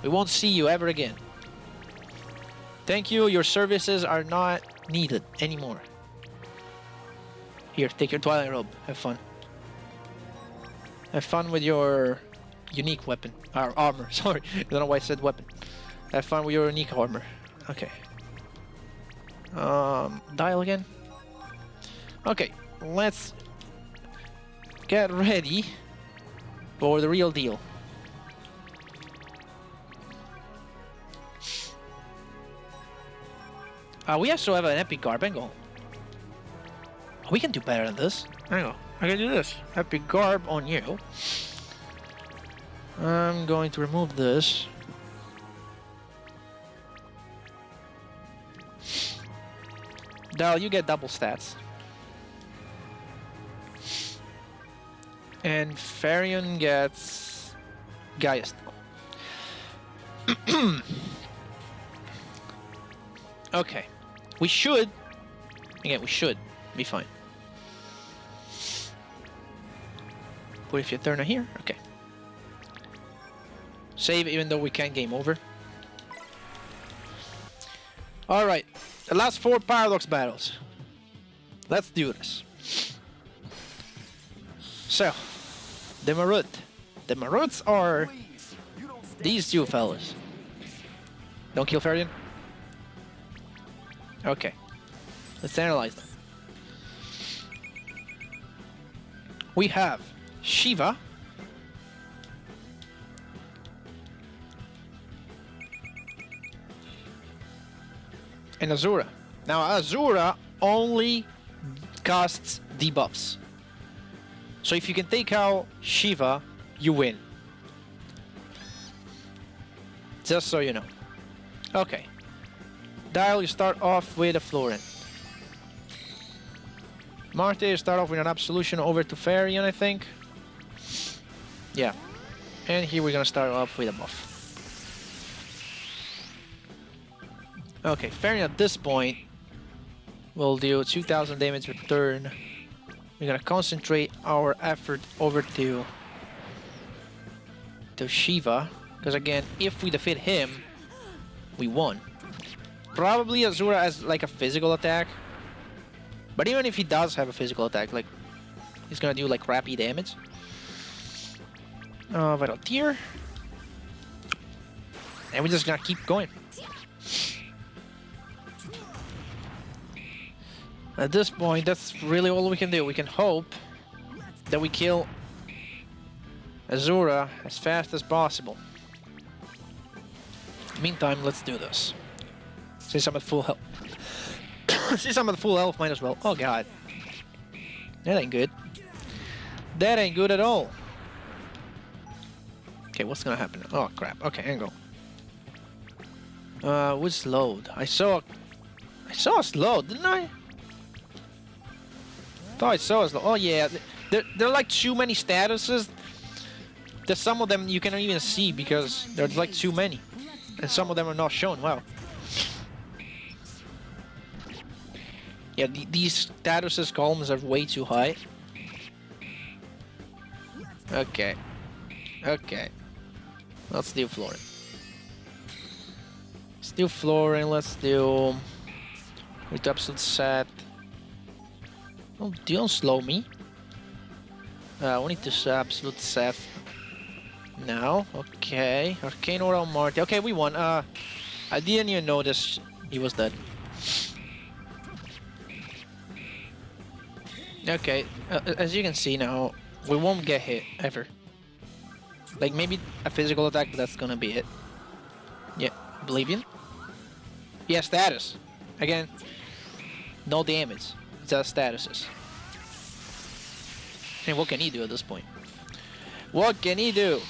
We won't see you ever again. Thank you, your services are not needed anymore. Here, take your Twilight Robe. Have fun. Have fun with your unique weapon. Armor, sorry. I don't know why I said weapon. Have fun with your unique armor. Okay. Dial again. Okay, let's get ready for the real deal. We also have an epic garb angle. We can do better than this. Hang on. I can do this. Epic garb on you. I'm going to remove this. Dal, you get double stats. And Farion gets Gaius. Okay. We should be fine. Put if you turn it here. Okay. Save even though we can't game over. Alright. The last 4 paradox battles. Let's do this. So, the Marut. The Maruts are these two fellas. Don't kill Farion. Okay. Let's analyze them. We have Shiva. And Azura. Now Azura only casts debuffs. So if you can take out Shiva, you win. Just so you know. Okay. Dial, you start off with a Florin. Marte, you start off with an Absolution over to Farion, I think. Yeah. And here we're gonna start off with a buff. Okay, Farion at this point will do 2000 damage per turn. We're gonna concentrate our effort over to Shiva. Because again, if we defeat him, we won. Probably Azura has like a physical attack. But even if he does have a physical attack, like he's gonna do like crappy damage. Vital Tear. And we're just gonna keep going. At this point, that's really all we can do. We can hope that we kill Azura as fast as possible. Meantime, let's do this. Since I'm at full health. Since I'm at full health, might as well. Oh god. That ain't good. That ain't good at all. Okay, what's gonna happen? Oh crap. Okay, angle. What's load? I saw a slowed, didn't I? Thought I saw a slowed. Oh yeah. There are like too many statuses. There's some of them you cannot even see because there's like too many. And some of them are not shown. Wow. Yeah, these statuses columns are way too high. Okay. Okay. Let's do Florin. Let's do Florin. Let's do... with absolute set. Oh, don't slow me. We need to absolute Seth. Now, okay. Arcane Aura on Marty. Okay, we won. I didn't even notice he was dead. Okay, as you can see now, we won't get hit ever. Like maybe a physical attack, but that's gonna be it. Yeah, Oblivion. Yeah, status. Again, no damage, just statuses. And what can he do at this point? What can he do?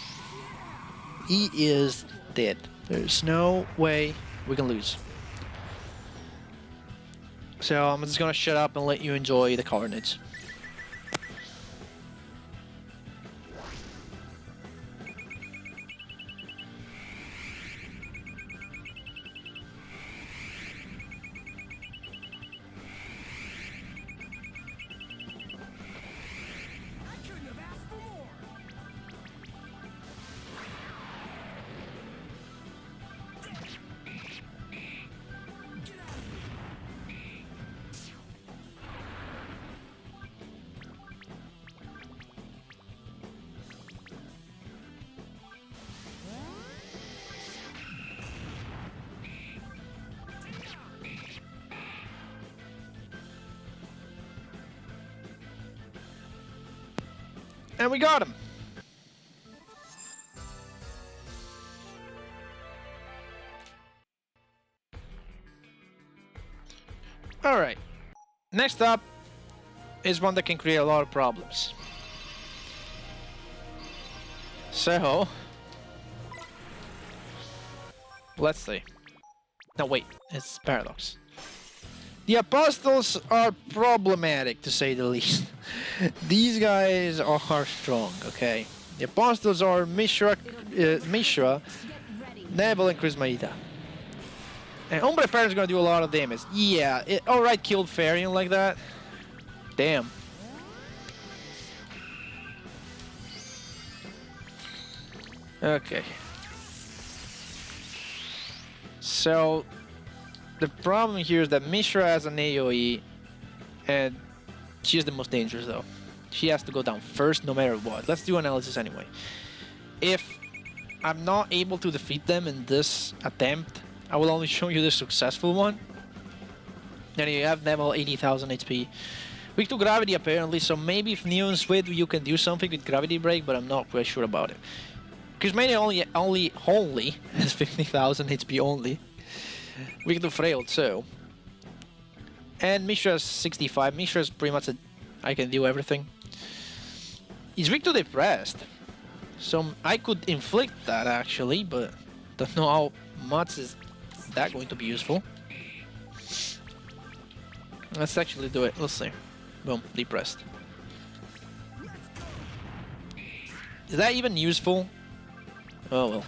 He is dead. There's no way we can lose. So I'm just gonna shut up and let you enjoy the carnage. And we got him. Alright. Next up is one that can create a lot of problems. So... let's see. No, wait. It's Paradox. The Apostles are problematic, to say the least. These guys are strong, okay? The Apostles are Mishra, Nebel, and Chrismaita. And Ombre Parent is gonna do a lot of damage. Yeah, it alright killed Farian like that. Damn. Okay. So, the problem here is that Mishra has an AoE, and she's the most dangerous though. She has to go down first no matter what. Let's do analysis anyway. If I'm not able to defeat them in this attempt, I will only show you the successful one. Then you have Neville 80,000 HP. Weak to gravity apparently, so maybe if Neon Squid you can do something with gravity break, but I'm not quite sure about it. Because Mania only has 50,000 HP only. Weak to frail too. And Mishra's 65. Mishra's pretty much I can do everything. He's weak to depressed. So I could inflict that actually, but don't know how much is that going to be useful. Let's actually do it. Let's see. Boom, depressed. Is that even useful? Oh well.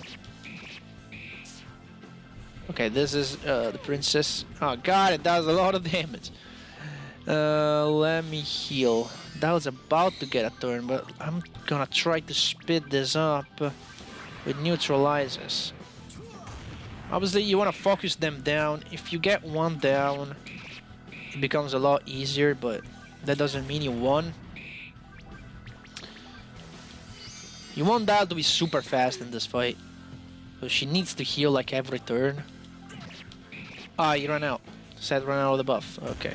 Okay, this is the princess. Oh god, it does a lot of damage. Let me heal. That was about to get a turn, but I'm gonna try to speed this up with neutralizers. Obviously, you want to focus them down. If you get one down, it becomes a lot easier, but that doesn't mean you won. You want that to be super fast in this fight. So she needs to heal like every turn. Ah, you ran out. Seth ran out of the buff. Okay.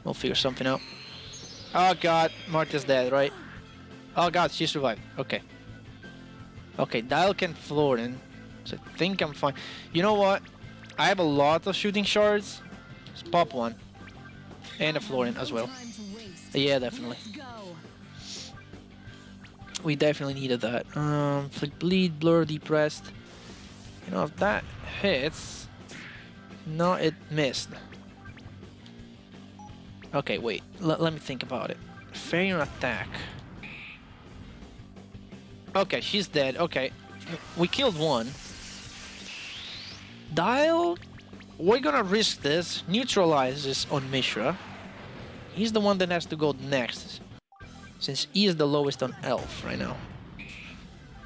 We'll figure something out. Oh god, Martha's dead, right? Oh god, she survived. Okay. Okay, Dial can floor in. So I think I'm fine. You know what? I have a lot of shooting shards. Let's pop one. And a Florin as well. Yeah, definitely. We definitely needed that. Flick bleed, blur, depressed. You know, if that hits... No, it missed. Okay, wait. Let me think about it. Fair attack. Okay, she's dead. Okay. We killed one. Dial... We're gonna risk this. Neutralize this on Mishra. He's the one that has to go next. Since he is the lowest on Elf right now.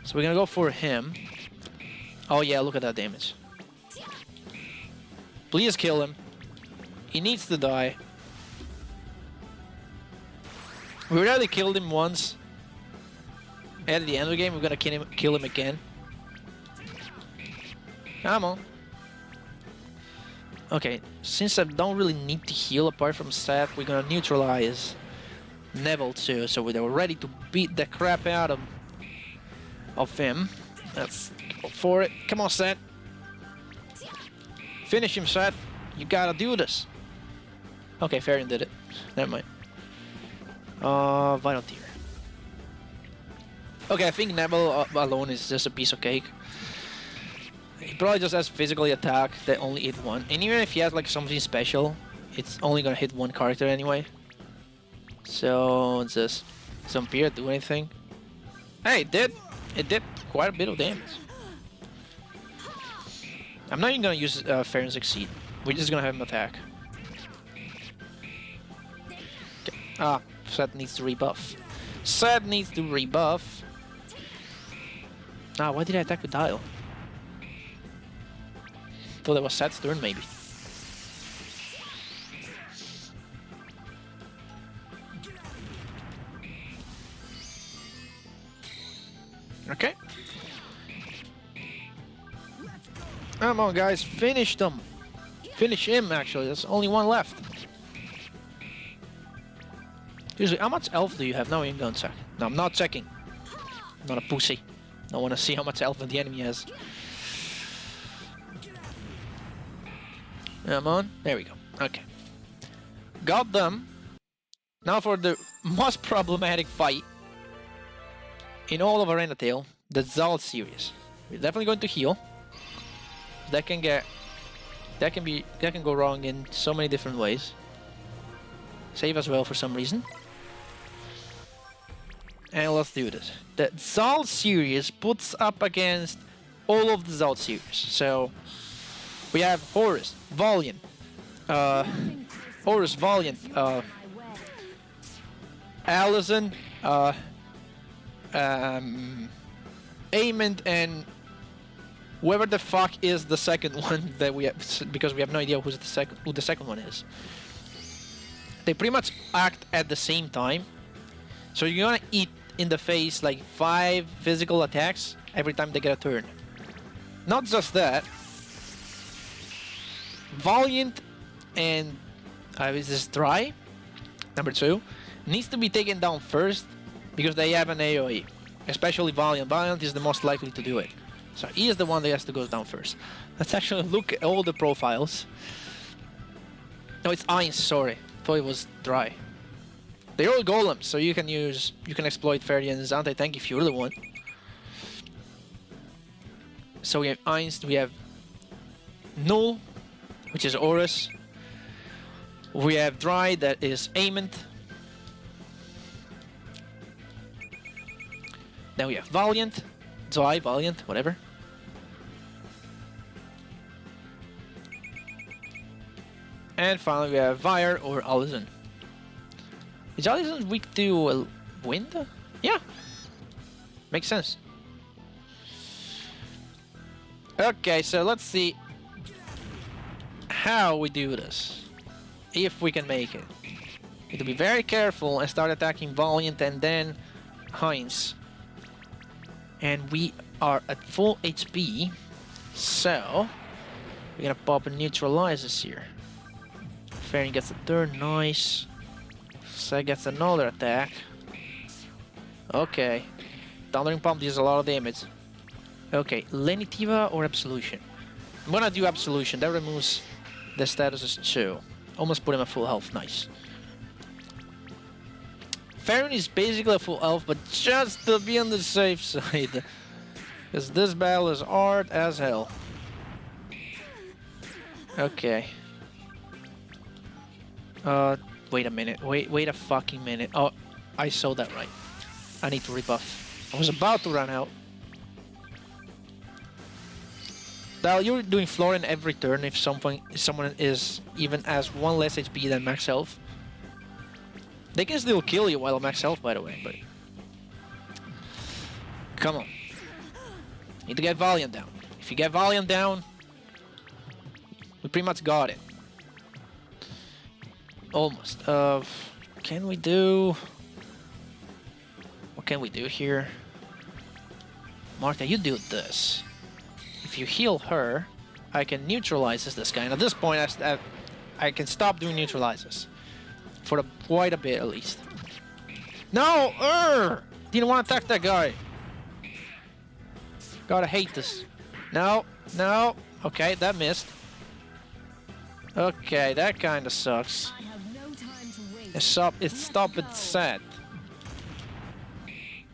So we're gonna go for him. Oh yeah, look at that damage. Please kill him. He needs to die. We already killed him once. At the end of the game, we're gonna kill him again. Come on. Okay, since I don't really need to heal apart from Seth, we're gonna neutralize Neville too, so we're ready to beat the crap out of him. Let's go for it. Come on, Seth. Finish him, Seth. You gotta do this. Okay, Farian did it. Never mind. Vital Tear. Okay, I think Neville alone is just a piece of cake. He probably just has physically attack that only hit one. And even if he has like something special, it's only gonna hit one character anyway. So just some Vampire do anything. Hey, it did. It did quite a bit of damage. I'm not even gonna use Fair Succeed. We're just gonna have him attack. Okay. Ah, Seth needs to rebuff. Seth needs to rebuff. Ah, why did I attack with Dial? Thought that was Seth's turn, maybe. Okay. Come on, guys, finish them. Finish him, actually. There's only one left. Usually, how much elf do you have? No, you don't check. No, I'm not checking. I'm not a pussy. I want to see how much elf the enemy has. Come on. There we go. Okay. Got them. Now for the most problematic fight in all of Arenathale, the Zal series. We're definitely going to heal. That can go wrong in so many different ways. Save as well for some reason. And let's do this. The Zal series puts up against all of the Zal series. So we have Horus, Valiant, Allison, Aemond, and whoever the fuck is the second one that we have, because we have no idea who the second one is. They pretty much act at the same time, so you're gonna eat in the face like 5 physical attacks every time they get a turn. Not just that, Valiant and is this Dry, number 2, needs to be taken down first because they have an AoE, especially Valiant. Valiant is the most likely to do it. So he is the one that has to go down first. Let's actually look at all the profiles. No, it's Ainz, sorry. I thought it was Dry. They're all golems, so you can exploit Ferian's anti-tank if you really want. So we have Ainz, we have Null, which is Horus. We have Dry, that is Aemond. Then we have Valiant, Dry, Valiant, whatever. And finally we have Vyre or Allison. Is Allison weak to wind? Yeah. Makes sense. Okay, so let's see how we do this. If we can make it. Need to be very careful and start attacking Valiant and then Ainz. And we are at full HP. So we're gonna pop a neutralizers here. Ferian gets a turn, nice. Seth gets another attack. Okay. Thundering Pump deals a lot of damage. Okay, Lenitiva or Absolution? I'm gonna do Absolution, that removes the statuses too. Almost put him at full health, nice. Ferian is basically a full health, but just to be on the safe side. Because this battle is hard as hell. Okay. Wait a minute. Wait a fucking minute. Oh, I saw that right. I need to rebuff. I was about to run out. Now you're doing Florin every turn if someone is even as 1 less HP than max health. They can still kill you while max health, by the way, but... Come on. Need to get Valiant down. If you get Valiant down, we pretty much got it. Almost. Can we do... What can we do here? Martha, you do this. If you heal her, I can neutralize this guy. And at this point, I can stop doing neutralizes. For quite a bit, at least. No! Didn't want to attack that guy. Gotta hate this. No, no. Okay, that missed. Okay, that kind of sucks. It stopped at Seth.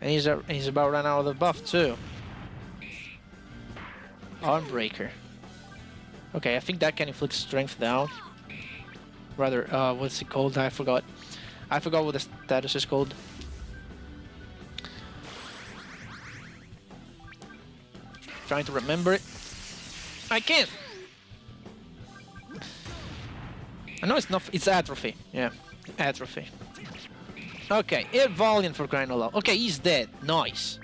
And he's about to run out of the buff too. Armbreaker. Okay, I think that can inflict strength down. Rather, what's it called? I forgot. I forgot what the status is called. Trying to remember it. I can't. I know it's not. It's atrophy. Yeah, atrophy. Okay, hit Valiant for crying out loud. Okay, he's dead. Nice.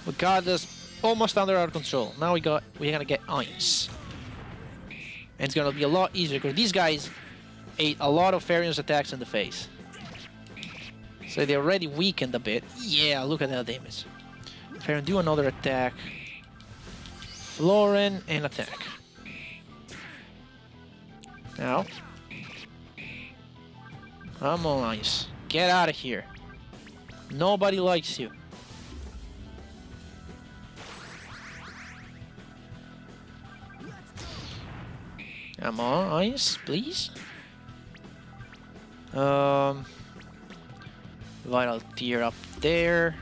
We got this almost under our control. Now we're gonna get Ainz. And it's gonna be a lot easier because these guys ate a lot of Ferian's attacks in the face. So they're already weakened a bit. Yeah, look at that damage. Ferian, do another attack. Florin and attack. Now. Come on, Ainz. Get out of here. Nobody likes you. Come on, Ainz, please. Vital tier up there.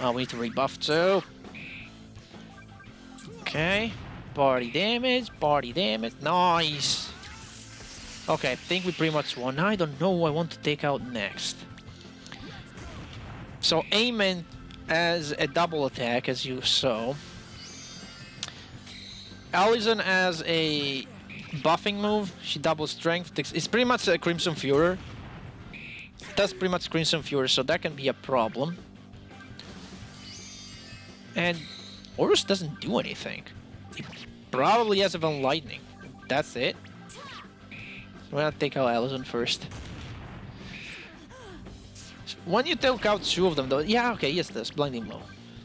Oh, we need to rebuff too. Okay. Body damage, nice. Okay, I think we pretty much won. I don't know who I want to take out next. So Aemon as a double attack, as you saw. Allison as a buffing move, she doubles strength. It's pretty much a Crimson Fury. That's pretty much Crimson Fury, so that can be a problem. And Horus doesn't do anything. He probably has Van Lightning. That's it. So we're gonna take out Allison first. So when you take out two of them, though, yeah, okay, yes, there's Blinding Blow.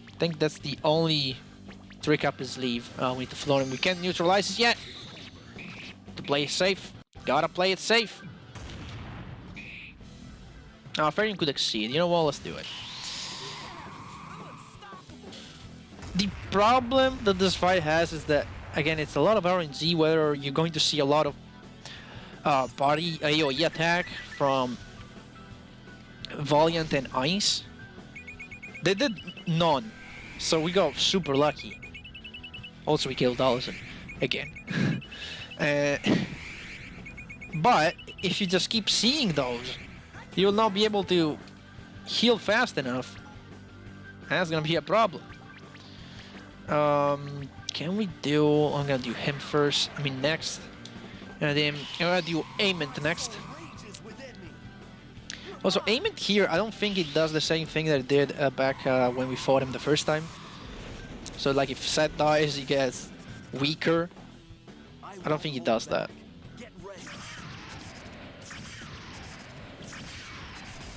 I think that's the only trick up his sleeve. We need to float him. We can't neutralize it yet. To play it safe, gotta play it safe. Farian could exceed. You know what? Let's do it. The problem that this fight has is that, again, it's a lot of RNG, whether you're going to see a lot of body AoE attack from Valiant and Ice. They did none, so we got super lucky. Also, we killed Allison again. But if you just keep seeing those, you'll not be able to heal fast enough. That's gonna be a problem. Can we do... I'm gonna do him first. I mean next. And then I'm gonna do Aemon next. Also, Aemon here, I don't think it does the same thing that it did back when we fought him the first time. So like if Seth dies, he gets weaker. I don't think he does that.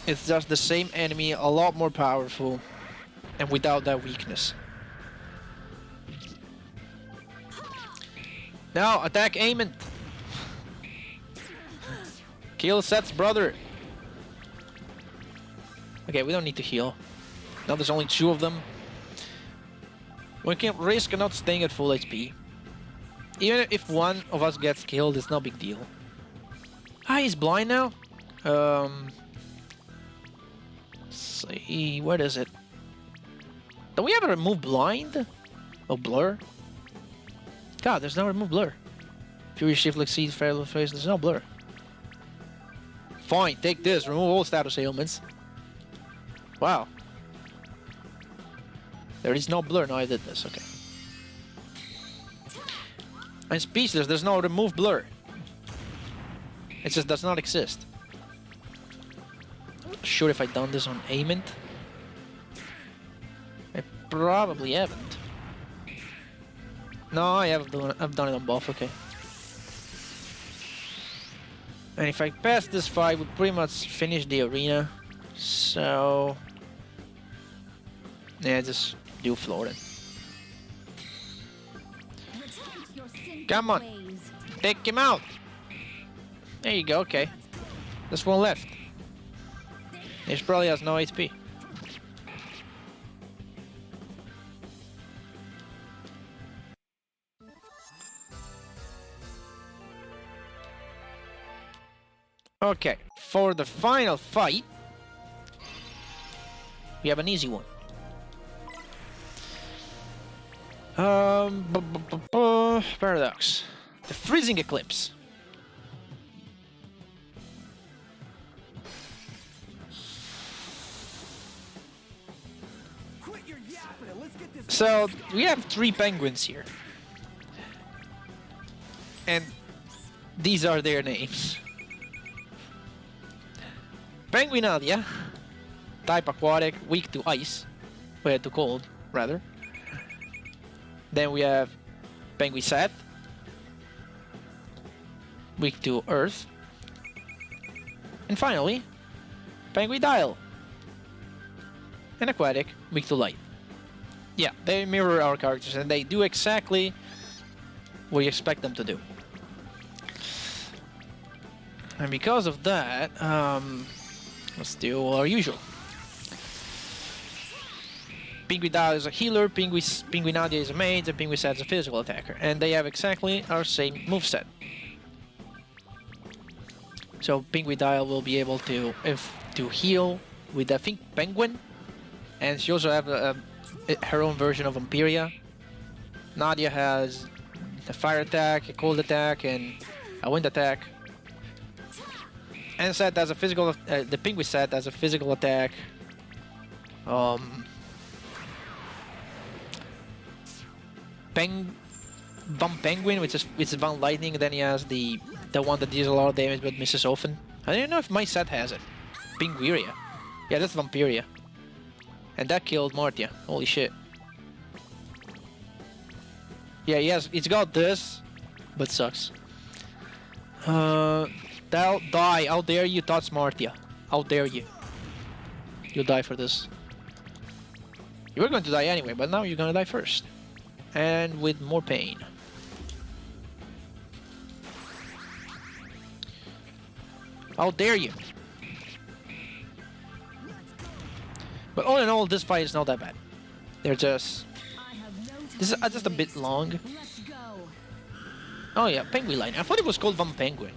It's just the same enemy, a lot more powerful, and without that weakness. Now, attack Aemon! Kill Seth's brother! Okay, we don't need to heal. Now there's only two of them. We can risk not staying at full HP. Even if one of us gets killed, it's no big deal. Ah, he's blind now? See, what is it? Don't we have a remove blind? Oh, blur? God, there's no remove blur. Fury shift like seed, fair face, there's no blur. Fine, take this, remove all status ailments. Wow. There is no blur, no I did this, okay. And speechless, there's no remove blur. It just does not exist. I'm not sure if I've done this on Aemon. I probably haven't. No, I haven't done it. I've done it on both, okay. And if I pass this fight, we pretty much finish the arena. So... yeah, just do Florida. Come on! Take him out! There you go, okay. There's one left. He probably has no HP. Okay, for the final fight, we have an easy one. Paradox. The Freezing Eclipse. So, we have 3 penguins here. And these are their names. Penguinadia, type aquatic, weak to ice, well, to cold, rather. Then we have Penguin Seth, weak to earth. And finally, Penguin Dial, an aquatic, weak to light. Yeah, they mirror our characters and they do exactly what you expect them to do. And because of that, let's do our usual. Penguinadia is a healer, Penguinadia is a mage, and Penguin Seth is a physical attacker. And they have exactly our same moveset. So Penguin will be able to heal with I think Penguin, and she also have her own version of Imperia. Nadia has a fire attack, a cold attack, and a wind attack. And Seth has a physical. The Penguin set has a physical attack. Van Penguin, which is Van Lightning. Then he has the one that deals a lot of damage but misses often. I don't know if my set has it. Pinguiria. Yeah, that's Vampiria. And that killed Martia. Holy shit. Yeah, it's got this, but sucks. That'll die. How dare you touch Martia? How dare you? You'll die for this. You were going to die anyway, but now you're gonna die first. And with more pain. How dare you? But all in all, this fight is not that bad. They're just... This is just a bit long. Oh yeah, Penguin Lightning. I thought it was called Van Penguin.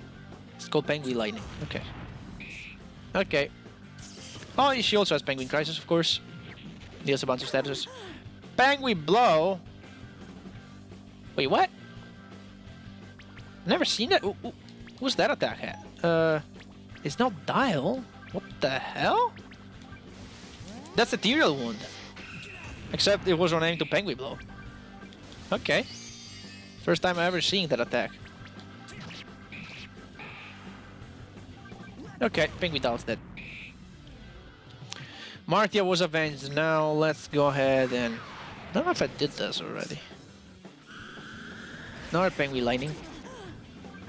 It's called Penguin Lightning. Okay. Okay. Oh, she also has Penguin Crisis, of course. He has a bunch of statuses. Penguin Blow? Wait, what? Never seen that. Who's that attack at? It's not Dial. What the hell? That's Ethereal Wound. Except it was renamed to Penguin Blow. Okay. First time I ever seen that attack. Okay, Penguin Dial's dead. Martia was avenged. Now let's go ahead and... I don't know if I did this already. Another Penguin Lightning.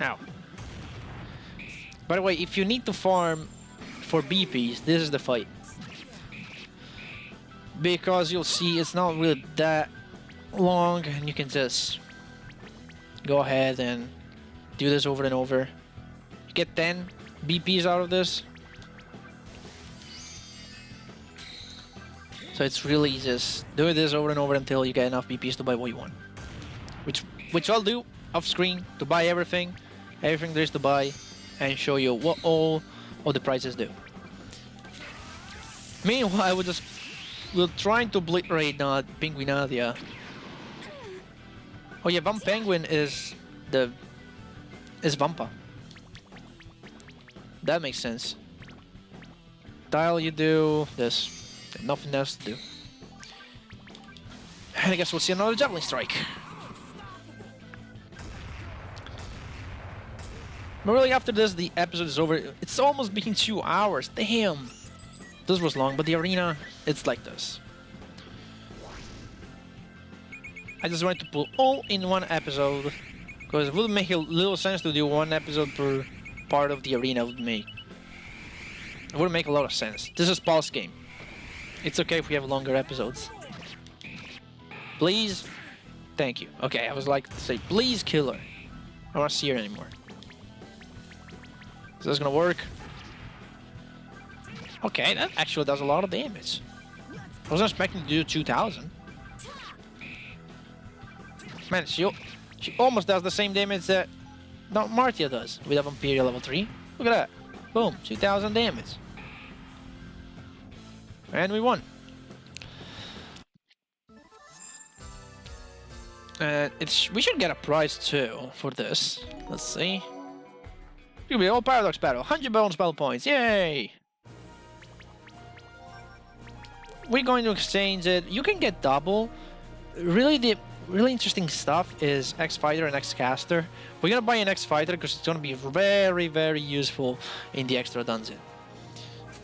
Ow. By the way, if you need to farm for BPs, this is the fight. Because you'll see it's not really that long and you can just go ahead and do this over and over. Get 10 BPs out of this. So it's really just do this over and over until you get enough BPs to buy what you want. Which I'll do off screen to buy everything there is to buy, and show you what all of the prices do. Meanwhile, we're trying to obliterate Penguinadia. Oh yeah, Van Penguin is Vampa. That makes sense. Dial, you do this. Nothing else to do. And I guess we'll see another Javelin Strike. But really, after this, the episode is over. It's almost been 2 hours. Damn! This was long, but the arena, it's like this. I just wanted to pull all in one episode, because it would make a little sense to do one episode per part of the arena. It would make a lot of sense. This is Pulse game. It's okay if we have longer episodes. Please? Thank you. Okay, I was like to say, please kill her. I don't want to see her anymore. Is this gonna work? Okay, that actually does a lot of damage. I wasn't expecting to do 2000. Man, she almost does the same damage that Martia does with a Vampiria level 3. Look at that. Boom, 2000 damage. And we won. We should get a prize too for this. Let's see. It will be all Paradox Battle. 100 bonus battle points. Yay! We're going to exchange it. You can get double. Really, the really interesting stuff is X-Fighter and X-Caster. We're gonna buy an X-Fighter because it's gonna be very, very useful in the extra dungeon.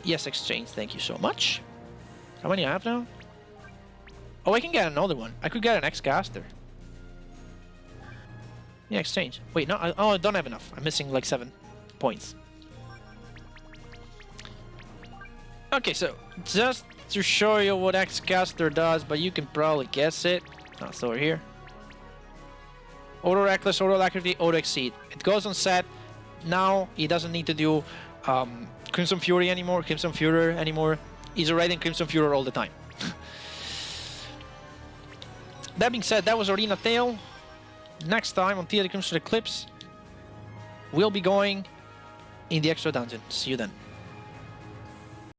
Yes, exchange. Thank you so much. How many I have now? Oh, I can get another one. I could get an X-Caster. Yeah, exchange. Wait, no. I don't have enough. I'm missing like 7 points. Okay, so just to show you what X-Caster does, but you can probably guess it. Oh, so we're here. Auto Reckless, Auto Alacrity, Auto Exceed. It goes on set. Now he doesn't need to do Crimson Fury anymore, Crimson Furor anymore. He's already in Crimson Furor all the time. That being said, that was in the extra dungeon. See you then.